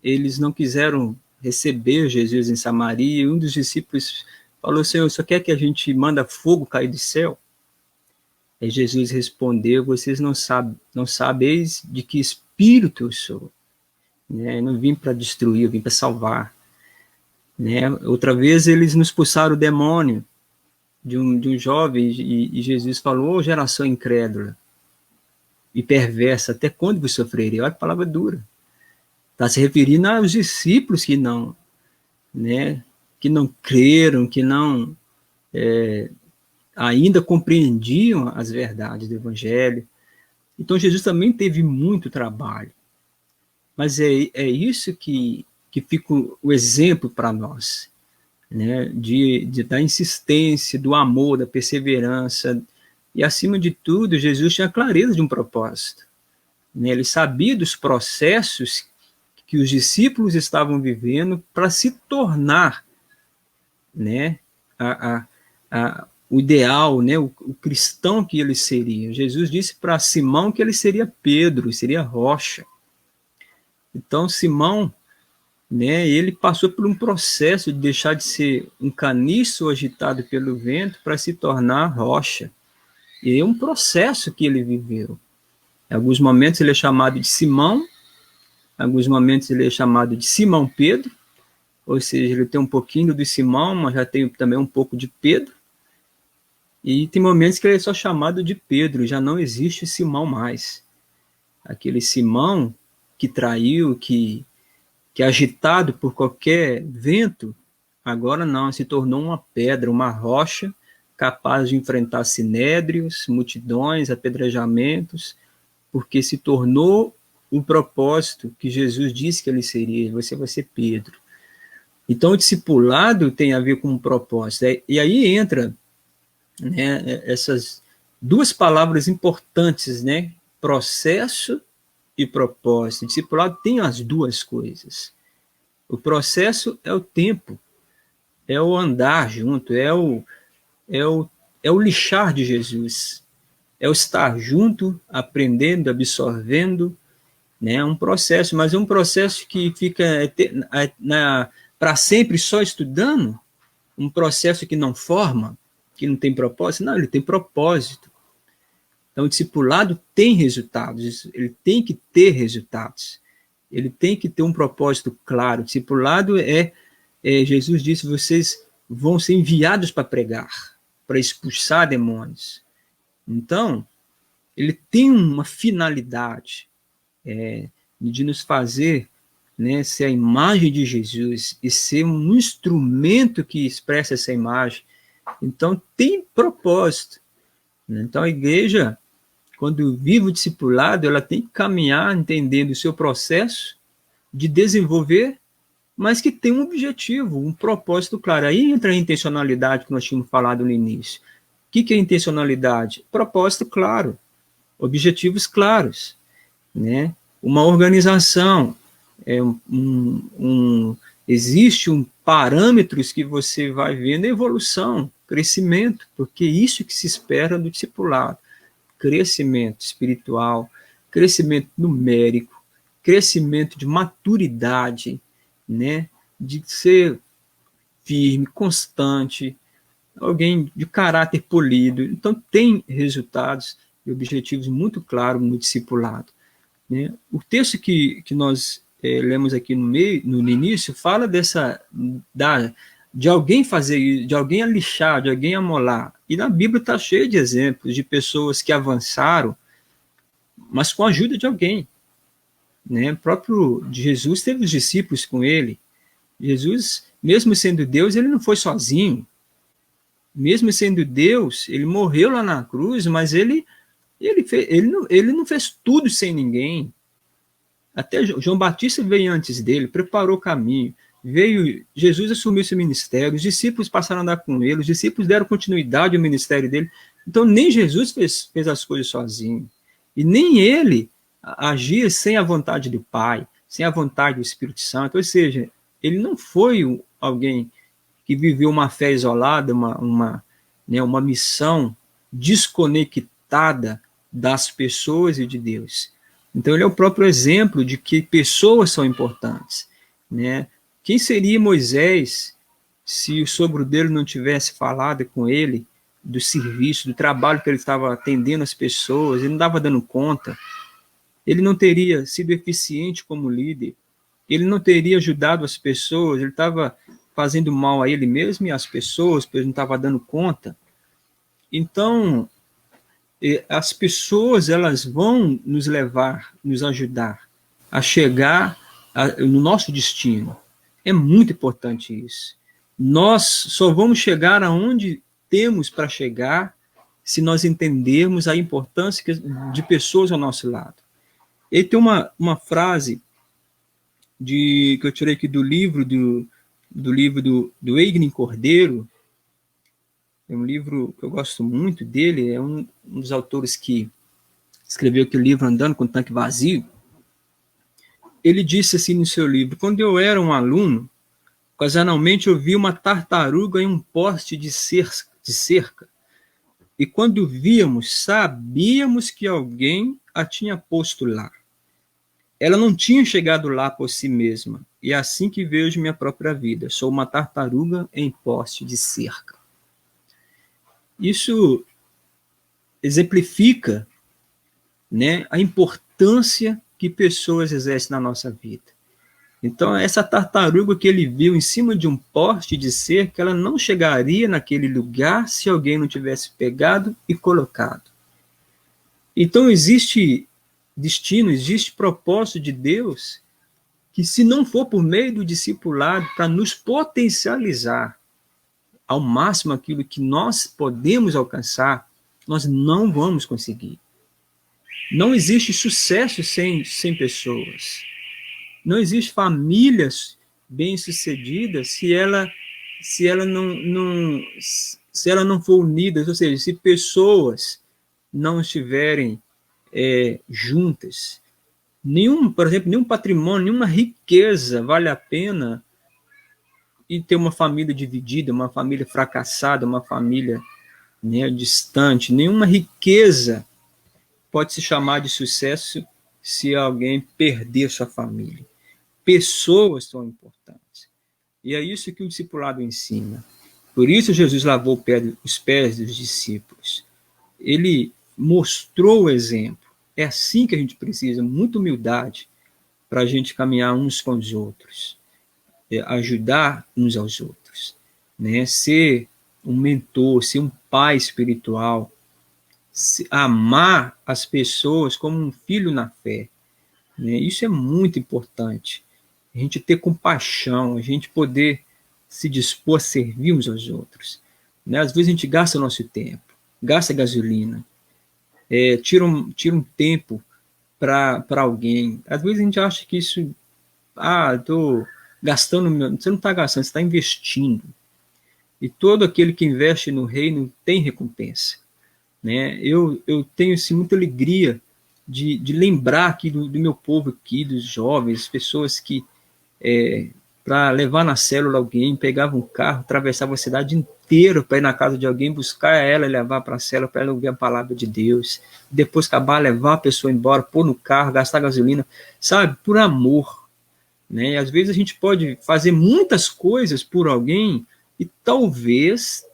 Speaker 2: eles não quiseram receber Jesus em Samaria, e um dos discípulos falou: Senhor, só quer que a gente manda fogo cair do céu? E Jesus respondeu: vocês não sabeis de que espírito eu sou. Eu não vim para destruir, eu vim para salvar. Outra vez eles nos expulsaram o demônio de um jovem, e Jesus falou: geração incrédula e perversa, até quando vos sofrerei? Olha a palavra dura. Está se referindo aos discípulos que não creram, que não ainda compreendiam as verdades do Evangelho. Então Jesus também teve muito trabalho. Mas é isso que fica o exemplo para nós, da insistência, do amor, da perseverança, E, acima de tudo, Jesus tinha clareza de um propósito, né? Ele sabia dos processos que os discípulos estavam vivendo para se tornar, né, o ideal, né, o cristão que ele seria. Jesus disse para Simão que ele seria Pedro, seria rocha. Então, Simão, né, ele passou por um processo de deixar de ser um caniço agitado pelo vento para se tornar rocha. E é um processo que ele viveu. Em alguns momentos ele é chamado de Simão, em alguns momentos ele é chamado de Simão Pedro, ou seja, ele tem um pouquinho de Simão, mas já tem também um pouco de Pedro. E tem momentos que ele é só chamado de Pedro, já não existe Simão mais. Aquele Simão que traiu, que agitado por qualquer vento, agora não, se tornou uma pedra, uma rocha, capaz de enfrentar sinédrios, multidões, apedrejamentos, porque se tornou o propósito que Jesus disse que ele seria, você vai ser Pedro. Então, o discipulado tem a ver com um propósito. E aí entra, né, essas duas palavras importantes, né? Processo e propósito. O discipulado tem as duas coisas. O processo é o tempo, é o andar junto, é o lixar de Jesus, é o estar junto, aprendendo, absorvendo, né? É um processo, mas é um processo que fica para sempre só estudando, um processo que não forma, que não tem propósito. Não, ele tem propósito. Então, o discipulado tem resultados, ele tem que ter resultados, ele tem que ter um propósito claro. O discipulado Jesus disse, vocês vão ser enviados para pregar, para expulsar demônios. Então, ele tem uma finalidade de nos fazer, né, ser a imagem de Jesus e ser um instrumento que expressa essa imagem. Então, tem propósito. Então, a igreja, quando vive o discipulado, ela tem que caminhar entendendo o seu processo de desenvolver, mas que tem um objetivo, um propósito claro. Aí entra a intencionalidade que nós tínhamos falado no início. O que é intencionalidade? Propósito claro, objetivos claros, né? Uma organização, existe parâmetros que você vai vendo evolução, crescimento, porque isso que se espera do discipulado. Crescimento espiritual, crescimento numérico, crescimento de maturidade, né? De ser firme, constante, alguém de caráter polido. Então, tem resultados e objetivos muito claros no discipulado, né? O texto que nós lemos aqui no início fala de alguém fazer isso, de alguém alixar, de alguém amolar. E na Bíblia está cheio de exemplos de pessoas que avançaram, mas com a ajuda de alguém, né? O próprio Jesus teve os discípulos com ele. Jesus, mesmo sendo Deus, ele não foi sozinho. Mesmo sendo Deus, ele morreu lá na cruz, mas ele não fez tudo sem ninguém. Até João Batista veio antes dele, preparou o caminho. Jesus assumiu seu ministério, os discípulos passaram a andar com ele, os discípulos deram continuidade ao ministério dele. Então, nem Jesus fez as coisas sozinho. E nem ele agia sem a vontade do Pai, sem a vontade do Espírito Santo. Ou seja, ele não foi alguém que viveu uma fé isolada, uma missão desconectada das pessoas e de Deus. Então, ele é o próprio exemplo de que pessoas são importantes, né? Quem seria Moisés se o sogro dele não tivesse falado com ele do serviço, do trabalho que ele estava atendendo as pessoas, ele não estava dando conta, ele não teria sido eficiente como líder, ele não teria ajudado as pessoas, ele estava fazendo mal a ele mesmo e às pessoas, porque ele não estava dando conta. Então, as pessoas, elas vão nos levar, nos ajudar a chegar no nosso destino. É muito importante isso. Nós só vamos chegar aonde temos para chegar se nós entendermos a importância de pessoas ao nosso lado. E tem uma frase que eu tirei aqui do livro do Egnin Cordeiro, Tem um livro que eu gosto muito dele, é um dos autores que escreveu aquele livro Andando com o Tanque Vazio. Ele disse assim no seu livro: quando eu era um aluno, ocasionalmente eu vi uma tartaruga em um poste de cerca, e quando víamos, sabíamos que alguém a tinha posto lá. Ela não tinha chegado lá por si mesma, e é assim que vejo minha própria vida. Sou uma tartaruga em poste de cerca. Isso exemplifica, né, a importância que pessoas exercem na nossa vida. Então, essa tartaruga que ele viu em cima de um poste de cerca, ela não chegaria naquele lugar se alguém não tivesse pegado e colocado. Então, existe destino, existe propósito de Deus que, se não for por meio do discipulado, para nos potencializar ao máximo aquilo que nós podemos alcançar, nós não vamos conseguir. Não existe sucesso sem pessoas. Não existe famílias bem-sucedidas se ela não for unida, ou seja, se pessoas não estiverem juntas. Por exemplo, nenhum patrimônio, nenhuma riqueza vale a pena e ter uma família dividida, uma família fracassada, uma família, né, distante. Nenhuma riqueza pode se chamar de sucesso se alguém perder sua família. Pessoas são importantes. E é isso que o discipulado ensina. Por isso Jesus lavou os pés dos discípulos. Ele mostrou o exemplo. É assim que a gente precisa, muita humildade, para a gente caminhar uns com os outros, ajudar uns aos outros, né? Ser um mentor, ser um pai espiritual, amar as pessoas como um filho na fé, né? Isso é muito importante. A gente ter compaixão, a gente poder se dispor a servir uns aos outros, né? Às vezes a gente gasta o nosso tempo, gasta gasolina, tira um tempo para alguém. Às vezes a gente acha que isso, estou gastando, você não está gastando, você está investindo. E todo aquele que investe no reino tem recompensa, né? Eu tenho assim, muita alegria de lembrar aqui do meu povo aqui, dos jovens, pessoas que, para levar na célula alguém, pegava um carro, atravessava a cidade inteira para ir na casa de alguém, buscar ela e levar para a célula, para ela ouvir a palavra de Deus, depois acabar, levar a pessoa embora, pôr no carro, gastar gasolina, sabe, por amor, né? E às vezes a gente pode fazer muitas coisas por alguém e talvez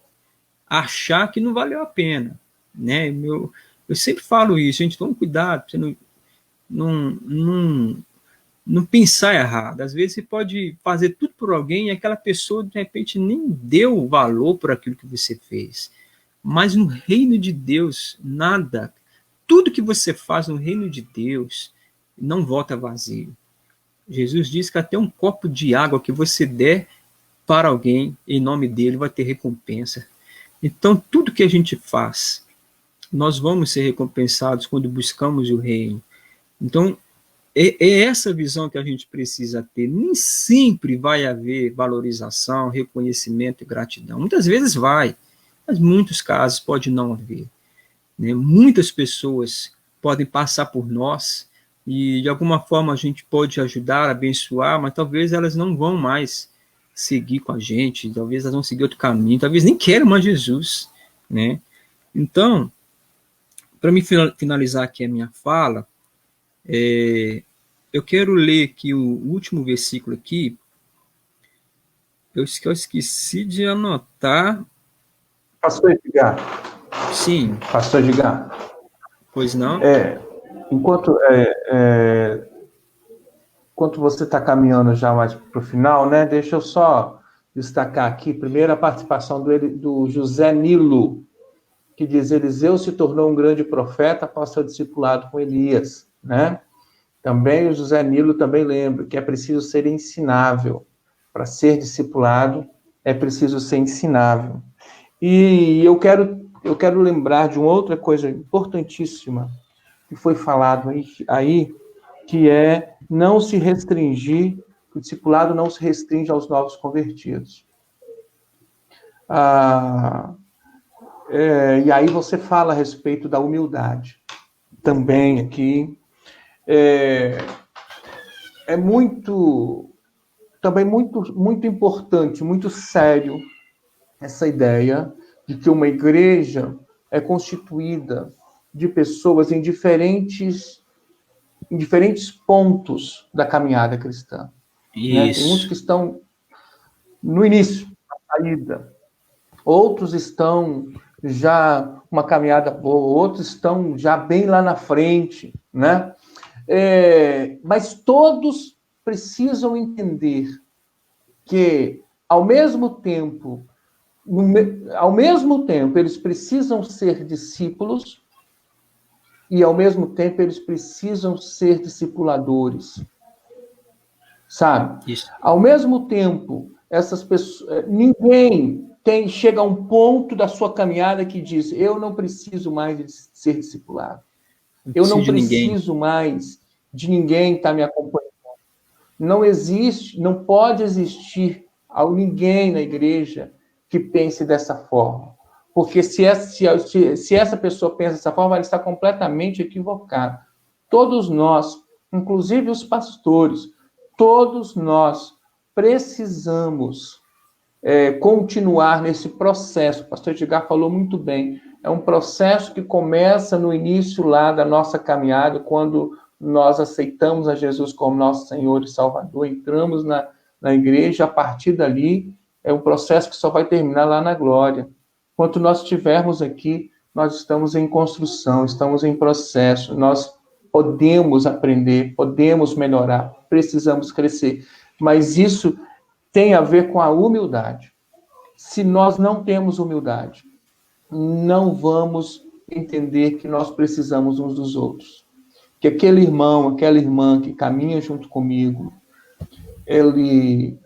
Speaker 2: achar que não valeu a pena, né? Eu sempre falo isso, gente, toma cuidado, para você não pensar errado. Às vezes você pode fazer tudo por alguém e aquela pessoa, de repente, nem deu valor por aquilo que você fez. Mas no reino de Deus, nada, tudo que você faz no reino de Deus não volta vazio. Jesus diz que até um copo de água que você der para alguém, em nome dele, vai ter recompensa. Então, tudo que a gente faz, nós vamos ser recompensados quando buscamos o reino. Então, é essa visão que a gente precisa ter. Nem sempre vai haver valorização, reconhecimento e gratidão. Muitas vezes vai, mas em muitos casos pode não haver, né? Muitas pessoas podem passar por nós e, de alguma forma, a gente pode ajudar, abençoar, mas talvez elas não vão mais seguir com a gente, talvez elas vão seguir outro caminho, talvez nem queiram mais Jesus, né? Então, para me finalizar aqui a minha fala, eu quero ler aqui o último versículo aqui. Eu esqueci de anotar.
Speaker 1: Pastor Edgar.
Speaker 2: Sim.
Speaker 1: Pastor Edgar.
Speaker 2: Pois não?
Speaker 1: Enquanto você está caminhando já mais para o final, né? Deixa eu só destacar aqui, primeiro, a participação do José Nilo, que diz: Eliseu se tornou um grande profeta após ser discipulado com Elias, né? Também o José Nilo também lembra que é preciso ser ensinável. Para ser discipulado, é preciso ser ensinável. E eu quero lembrar de uma outra coisa importantíssima que foi falado aí, que é não se restringir, o discipulado não se restringe aos novos convertidos. E aí você fala a respeito da humildade também aqui. É muito, também muito importante, muito sério essa ideia de que uma igreja é constituída de pessoas em diferentes pontos da caminhada cristã. Né? Tem uns que
Speaker 2: Isso.
Speaker 1: estão no início, na saída. Outros estão já uma caminhada boa, outros estão já bem lá na frente, né? Mas todos precisam entender que, ao mesmo tempo, eles precisam ser discípulos e, ao mesmo tempo, eles precisam ser discipuladores, sabe?
Speaker 2: Isso.
Speaker 1: Ao mesmo tempo, essas pessoas, ninguém chega a um ponto da sua caminhada que diz: eu não preciso mais de ser discipulado. Eu não preciso mais de ninguém estar me acompanhando. Não existe, não pode existir ninguém na igreja que pense dessa forma. Porque se essa pessoa pensa dessa forma, ela está completamente equivocada. Todos nós, inclusive os pastores, todos nós precisamos continuar nesse processo. O pastor Edgar falou muito bem. É um processo que começa no início lá da nossa caminhada, quando nós aceitamos a Jesus como nosso Senhor e Salvador, entramos na igreja, a partir dali é um processo que só vai terminar lá na glória. Enquanto nós estivermos aqui, nós estamos em construção, estamos em processo, nós podemos aprender, podemos melhorar, precisamos crescer. Mas isso tem a ver com a humildade. Se nós não temos humildade, não vamos entender que nós precisamos uns dos outros. Que aquele irmão, aquela irmã que caminha junto comigo, ele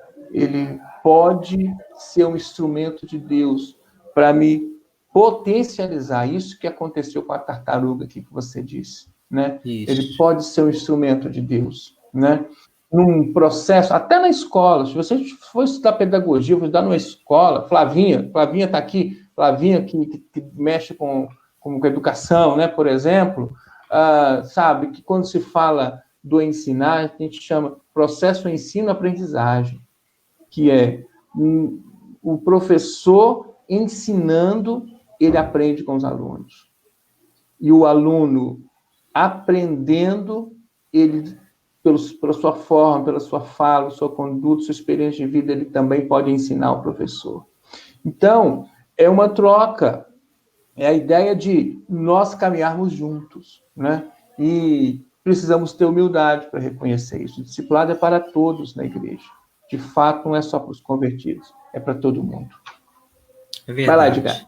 Speaker 1: pode ser um instrumento de Deus para me potencializar isso que aconteceu com a tartaruga aqui que você disse, né?
Speaker 2: Isso.
Speaker 1: Ele pode ser um instrumento de Deus, né? Num processo, até na escola, se você for estudar pedagogia, for estudar numa escola, Flavinha está aqui, Flavinha que mexe com educação, né, por exemplo, sabe que quando se fala do ensinar, a gente chama processo ensino-aprendizagem, que é o professor ensinando, ele aprende com os alunos. E o aluno aprendendo, ele, pela sua forma, pela sua fala, sua conduta, sua experiência de vida, ele também pode ensinar o professor. Então, é uma troca. É a ideia de nós caminharmos juntos, né? E precisamos ter humildade para reconhecer isso. O discipulado é para todos na igreja. De fato, não é só para os convertidos, é para todo mundo.
Speaker 2: É verdade.
Speaker 1: Vai lá, Edgar.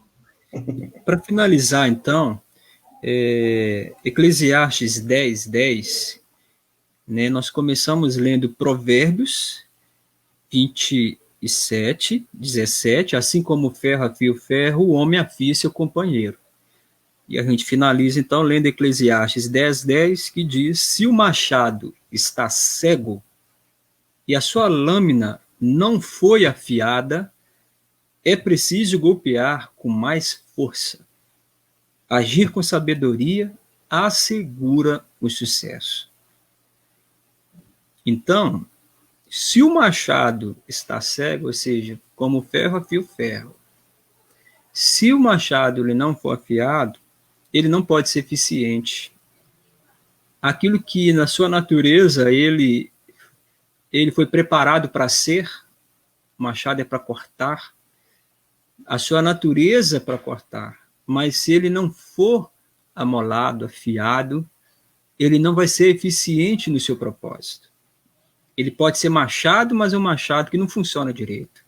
Speaker 2: Para finalizar, então, Eclesiastes 10:10, né, nós começamos lendo Provérbios 27:17, assim como o ferro afia o ferro, o homem afia seu companheiro. E a gente finaliza, então, lendo Eclesiastes 10:10, que diz: se o machado está cego e a sua lâmina não foi afiada, é preciso golpear com mais força. Agir com sabedoria assegura o sucesso. Então, se o machado está cego, ou seja, como o ferro afia o ferro, se o machado ele não for afiado, ele não pode ser eficiente. Aquilo que na sua natureza ele foi preparado para ser, o machado é para cortar, a sua natureza é para cortar, mas se ele não for amolado, afiado, ele não vai ser eficiente no seu propósito. Ele pode ser machado, mas é um machado que não funciona direito.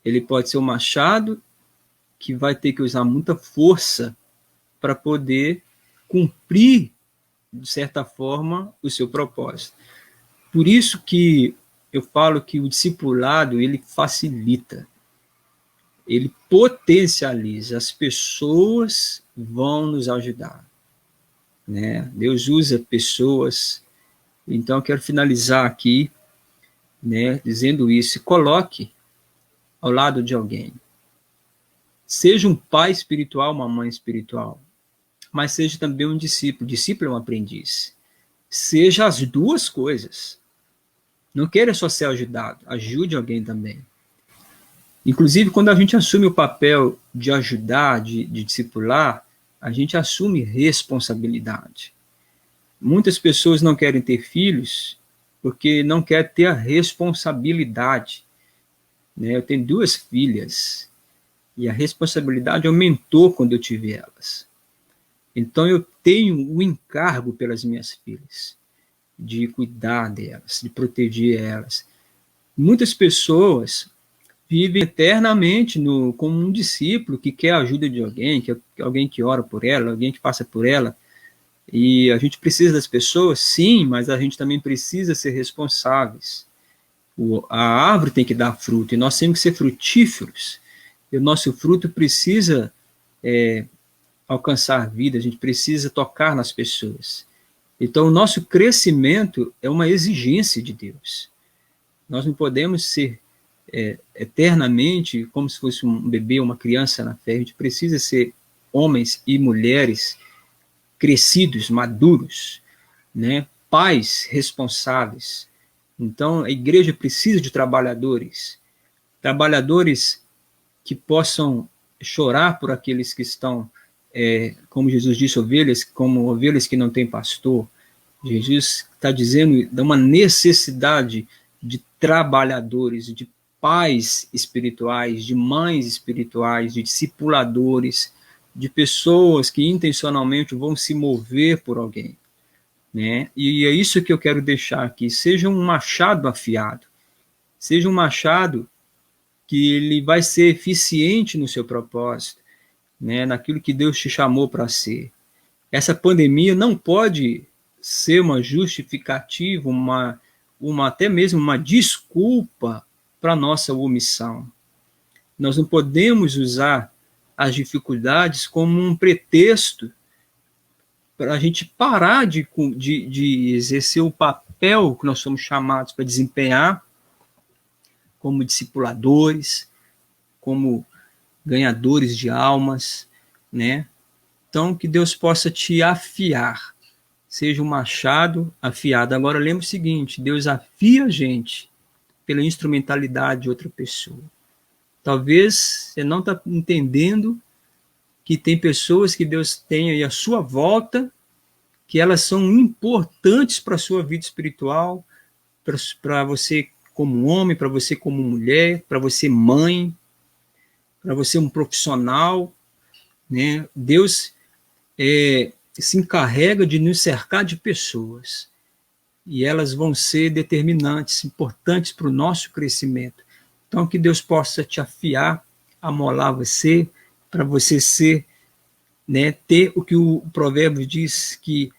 Speaker 2: Ele pode ser um machado que vai ter que usar muita força para poder cumprir, de certa forma, o seu propósito. Por isso que eu falo que o discipulado, ele facilita, ele potencializa, as pessoas vão nos ajudar, né? Deus usa pessoas. Então, eu quero finalizar aqui, né, dizendo isso: coloque ao lado de alguém. Seja um pai espiritual, uma mãe espiritual, mas seja também um discípulo. Discípulo é um aprendiz. Seja as duas coisas. Não queira só ser ajudado, ajude alguém também. Inclusive, quando a gente assume o papel de ajudar, de discipular, a gente assume responsabilidade. Muitas pessoas não querem ter filhos porque não querem ter a responsabilidade. Né? Eu tenho 2 filhas e a responsabilidade aumentou quando eu tive elas. Então, eu tenho o encargo pelas minhas filhas, de cuidar delas, de proteger elas. Muitas pessoas vivem eternamente como um discípulo que quer a ajuda de alguém, que alguém que ora por ela, alguém que passa por ela. E a gente precisa das pessoas, sim, mas a gente também precisa ser responsáveis. A árvore tem que dar fruto, e nós temos que ser frutíferos. E o nosso fruto precisa alcançar vida, a gente precisa tocar nas pessoas. Então, o nosso crescimento é uma exigência de Deus. Nós não podemos ser eternamente como se fosse um bebê, uma criança na fé. A gente precisa ser homens e mulheres crescidos, maduros, né? Pais responsáveis. Então, a igreja precisa de trabalhadores que possam chorar por aqueles que estão, como Jesus disse, como ovelhas que não têm pastor. Jesus está dizendo de uma necessidade de trabalhadores, de pais espirituais, de mães espirituais, de discipuladores, de pessoas que intencionalmente vão se mover por alguém. Né? E é isso que eu quero deixar aqui. Seja um machado afiado. Seja um machado que ele vai ser eficiente no seu propósito, né? Naquilo que Deus te chamou para ser. Essa pandemia não pode ser uma justificativa, até mesmo uma desculpa para a nossa omissão. Nós não podemos usar as dificuldades como um pretexto para a gente parar de exercer o papel que nós somos chamados para desempenhar como discipuladores, como ganhadores de almas, né? Então, que Deus possa te afiar, seja um machado afiado. Agora, lembre o seguinte, Deus afia a gente pela instrumentalidade de outra pessoa. Talvez você não está entendendo que tem pessoas que Deus tem aí à sua volta, que elas são importantes para a sua vida espiritual, para você como homem, para você como mulher, para você mãe, para você um profissional, né? Deus se encarrega de nos cercar de pessoas, e elas vão ser determinantes, importantes para o nosso crescimento. Então, que Deus possa te afiar, amolar você, para você ser, né, ter o que o provérbio diz, que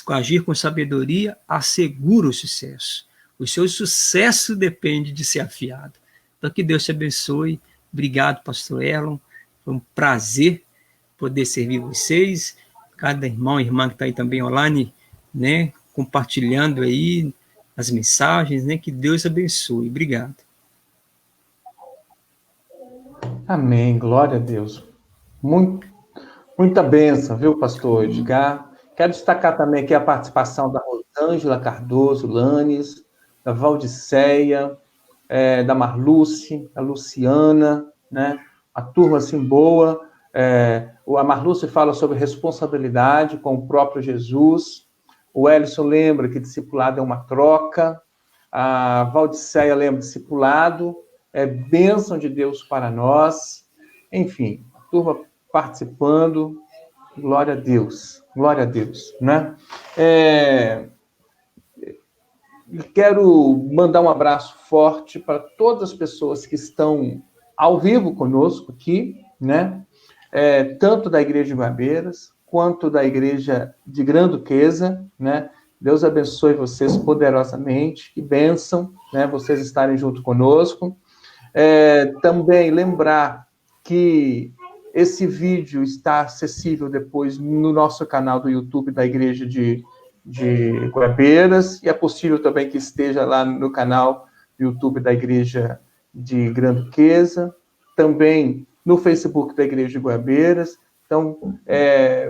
Speaker 2: agir com sabedoria assegura o sucesso. O seu sucesso depende de ser afiado. Então, que Deus te abençoe. Obrigado, pastor Erlon. Foi um prazer poder servir vocês. Cada irmão e irmã que está aí também online, né, compartilhando aí as mensagens, né, que Deus abençoe. Obrigado.
Speaker 1: Amém. Glória a Deus. Muita bênção, viu, pastor Edgar? Quero destacar também aqui a participação da Rosângela Cardoso Lanes, da Valdiceia, da Marluce, da Luciana, né? A turma assim boa. A Marluce fala sobre responsabilidade com o próprio Jesus. O Elison lembra que discipulado é uma troca. A Valdiceia lembra discipulado é bênção de Deus para nós. Enfim, a turma participando. Glória a Deus, né? Quero mandar um abraço forte para todas as pessoas que estão ao vivo conosco aqui, né? Tanto da Igreja de Guabeiras, quanto da Igreja de Granduquesa, né? Deus abençoe vocês poderosamente, que bênção, né? Vocês estarem junto conosco. Também lembrar que esse vídeo está acessível depois no nosso canal do YouTube da Igreja de Guabeiras, e é possível também que esteja lá no canal do YouTube da Igreja de Granduquesa. Também no Facebook da Igreja de Goiabeiras. Então, é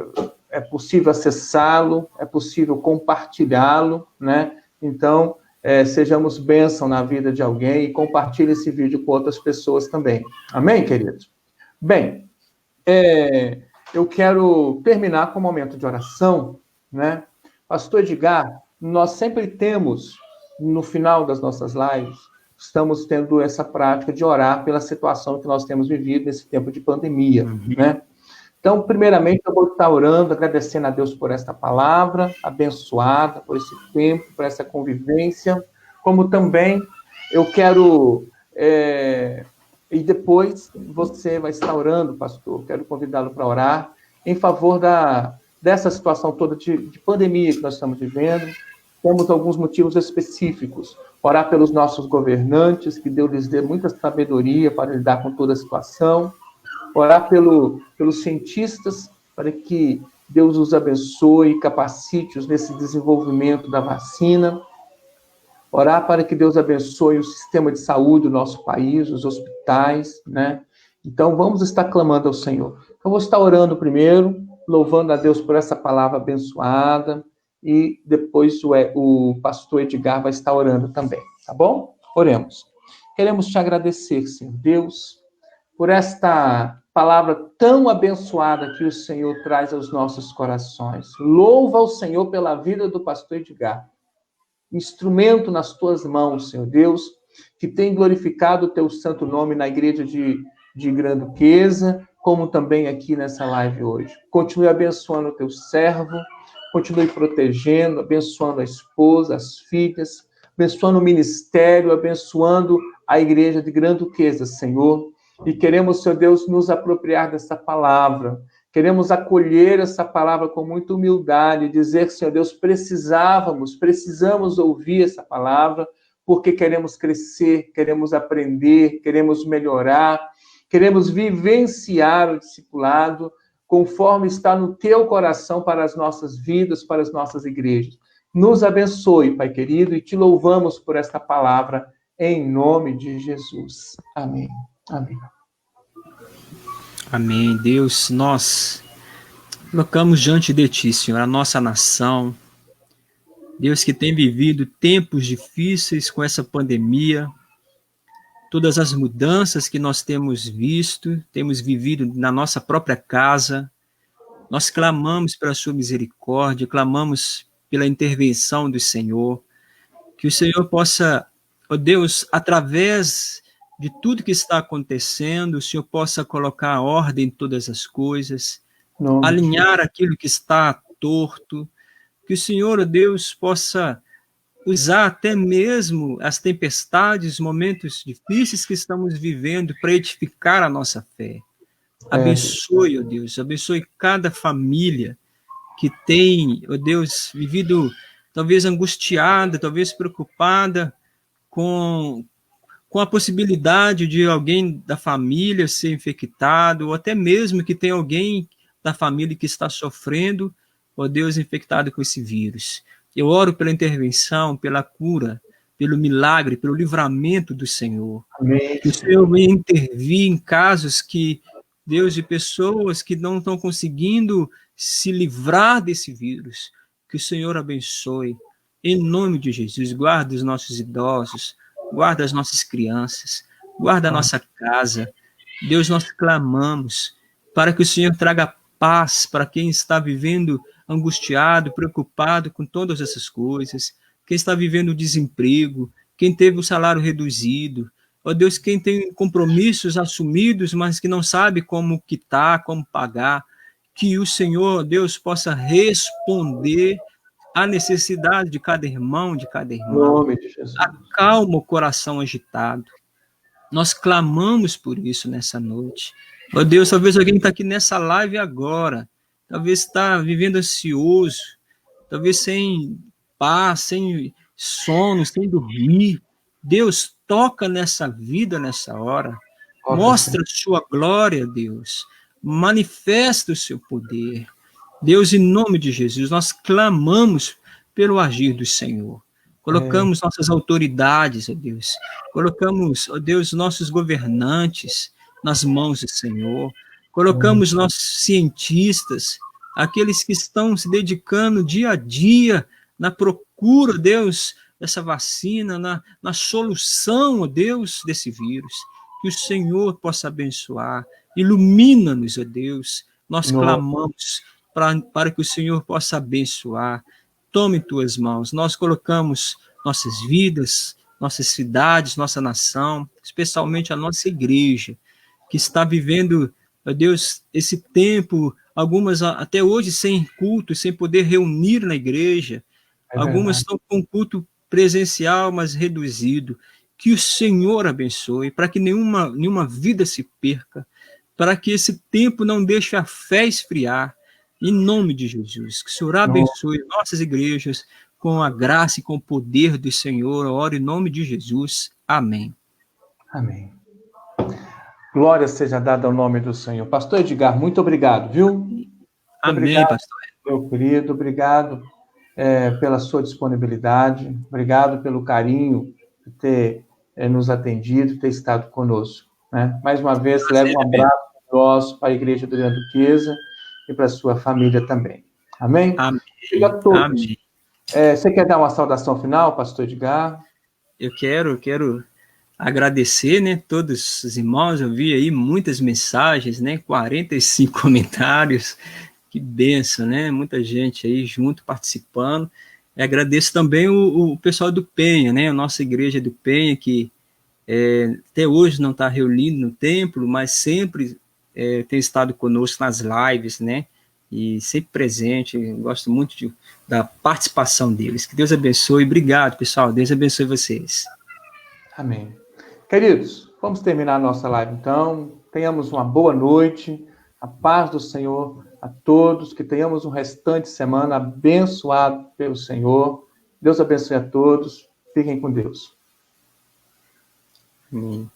Speaker 1: possível acessá-lo, é possível compartilhá-lo, né? Então, sejamos bênção na vida de alguém e compartilhe esse vídeo com outras pessoas também. Amém, queridos? Bem, eu quero terminar com um momento de oração, né? Pastor Edgar, nós sempre temos, no final das nossas lives, estamos tendo essa prática de orar pela situação que nós temos vivido nesse tempo de pandemia, né? Então, primeiramente, eu vou estar orando, agradecendo a Deus por esta palavra abençoada, por esse tempo, por essa convivência, como também eu quero... E depois você vai estar orando, pastor, quero convidá-lo para orar em favor dessa situação toda de pandemia que nós estamos vivendo. Temos alguns motivos específicos. Orar pelos nossos governantes, que Deus lhes dê muita sabedoria para lidar com toda a situação. Orar pelos cientistas, para que Deus os abençoe e capacite-os nesse desenvolvimento da vacina. Orar para que Deus abençoe o sistema de saúde do nosso país, os hospitais, né? Então, vamos estar clamando ao Senhor. Eu vou estar orando primeiro, louvando a Deus por essa palavra abençoada, e depois o pastor Edgar vai estar orando também, tá bom? Oremos. Queremos te agradecer, Senhor Deus, por esta palavra tão abençoada que o Senhor traz aos nossos corações. Louva ao Senhor pela vida do pastor Edgar, instrumento nas tuas mãos, Senhor Deus, que tem glorificado o teu santo nome na igreja de Granduquesa, como também aqui nessa live hoje. Continue abençoando o teu servo, continue protegendo, abençoando a esposa, as filhas, abençoando o ministério, abençoando a igreja de Granduquesa, Senhor. E queremos, Senhor Deus, nos apropriar dessa palavra. Queremos acolher essa palavra com muita humildade, dizer, Senhor Deus, precisamos ouvir essa palavra, porque queremos crescer, queremos aprender, queremos melhorar, queremos vivenciar o discipulado conforme está no teu coração para as nossas vidas, para as nossas igrejas. Nos abençoe, Pai querido, e te louvamos por esta palavra, em nome de Jesus. Amém. Amém.
Speaker 2: Amém. Deus, nós colocamos diante de Ti, Senhor, a nossa nação. Deus, que tem vivido tempos difíceis com essa pandemia, todas as mudanças que nós temos visto, temos vivido na nossa própria casa. Nós clamamos pela sua misericórdia, clamamos pela intervenção do Senhor, que o Senhor possa, ó Deus, através de tudo que está acontecendo, o Senhor possa colocar ordem em todas as coisas, alinhar aquilo que está torto, que o Senhor, ó Deus, possa usar até mesmo as tempestades, momentos difíceis que estamos vivendo para edificar a nossa fé. Abençoe, ó Deus, abençoe cada família que tem, ó Deus, vivido talvez angustiada, talvez preocupada com a possibilidade de alguém da família ser infectado, ou até mesmo que tem alguém da família que está sofrendo, ó Deus, infectado com esse vírus. Eu oro pela intervenção, pela cura, pelo milagre, pelo livramento do Senhor.
Speaker 1: Amém.
Speaker 2: Que o Senhor venha intervir em casos que, Deus, de pessoas que não estão conseguindo se livrar desse vírus. Que o Senhor abençoe. Em nome de Jesus, guarda os nossos idosos, guarda as nossas crianças, guarda a nossa casa. Deus, nós clamamos para que o Senhor traga paz para quem está vivendo angustiado, preocupado com todas essas coisas, quem está vivendo desemprego, quem teve o salário reduzido, ó Deus, quem tem compromissos assumidos, mas que não sabe como quitar, como pagar, que o Senhor, Deus, possa responder à necessidade de cada irmão, de cada irmã.
Speaker 1: Nome de Jesus.
Speaker 2: Acalma o coração agitado. Nós clamamos por isso nessa noite. Ó Deus, talvez alguém está aqui nessa live agora, talvez está vivendo ansioso, talvez sem paz, sem sono, sem dormir. Deus, toca nessa vida, nessa hora. Mostra a sua glória, Deus. Manifesta o seu poder. Deus, em nome de Jesus, nós clamamos pelo agir do Senhor. Colocamos nossas autoridades, ó Deus. Colocamos, ó Deus, nossos governantes. nas mãos do Senhor. Colocamos nossos cientistas, aqueles que estão se dedicando dia a dia na procura, Deus, dessa vacina, na solução, ó Deus, desse vírus. Que o Senhor possa abençoar. Ilumina-nos, ó Deus. Nós clamamos para que o Senhor possa abençoar. Tome em tuas mãos. Nós colocamos nossas vidas, nossas cidades, nossa nação, especialmente a nossa igreja, que está vivendo, ó Deus, esse tempo, algumas até hoje sem culto, sem poder reunir na igreja. Algumas estão com culto presencial, mas reduzido. Que o Senhor abençoe, para que nenhuma vida se perca, para que esse tempo não deixe a fé esfriar, em nome de Jesus. Que o Senhor abençoe nossas igrejas com a graça e com o poder do Senhor. Eu oro em nome de Jesus. Amém.
Speaker 1: Amém. Glória seja dada ao nome do Senhor. Pastor Edgar, muito obrigado, viu?
Speaker 2: Amém,
Speaker 1: obrigado,
Speaker 2: pastor.
Speaker 1: Meu querido, obrigado pela sua disponibilidade, obrigado pelo carinho de ter nos atendido, ter estado conosco. Né? Mais uma vez, levo um abraço nosso para a Igreja do Grande Duquesa e para a sua família também. Amém?
Speaker 2: Amém.
Speaker 1: A todos.
Speaker 2: Amém.
Speaker 1: Você quer dar uma saudação final, pastor Edgar?
Speaker 2: Eu quero agradecer, né, todos os irmãos. Eu vi aí muitas mensagens, né, 45 comentários. Que benção, né? Muita gente aí junto, participando. E agradeço também o pessoal do Penha, né? A nossa igreja do Penha, que até hoje não está reunido no templo, mas sempre tem estado conosco nas lives, né? E sempre presente. Eu gosto muito da participação deles. Que Deus abençoe. Obrigado, pessoal. Deus abençoe vocês.
Speaker 1: Amém. Queridos, vamos terminar a nossa live, então. Tenhamos uma boa noite. A paz do Senhor a todos, que tenhamos um restante de semana abençoado pelo Senhor. Deus abençoe a todos. Fiquem com Deus.
Speaker 2: Amém.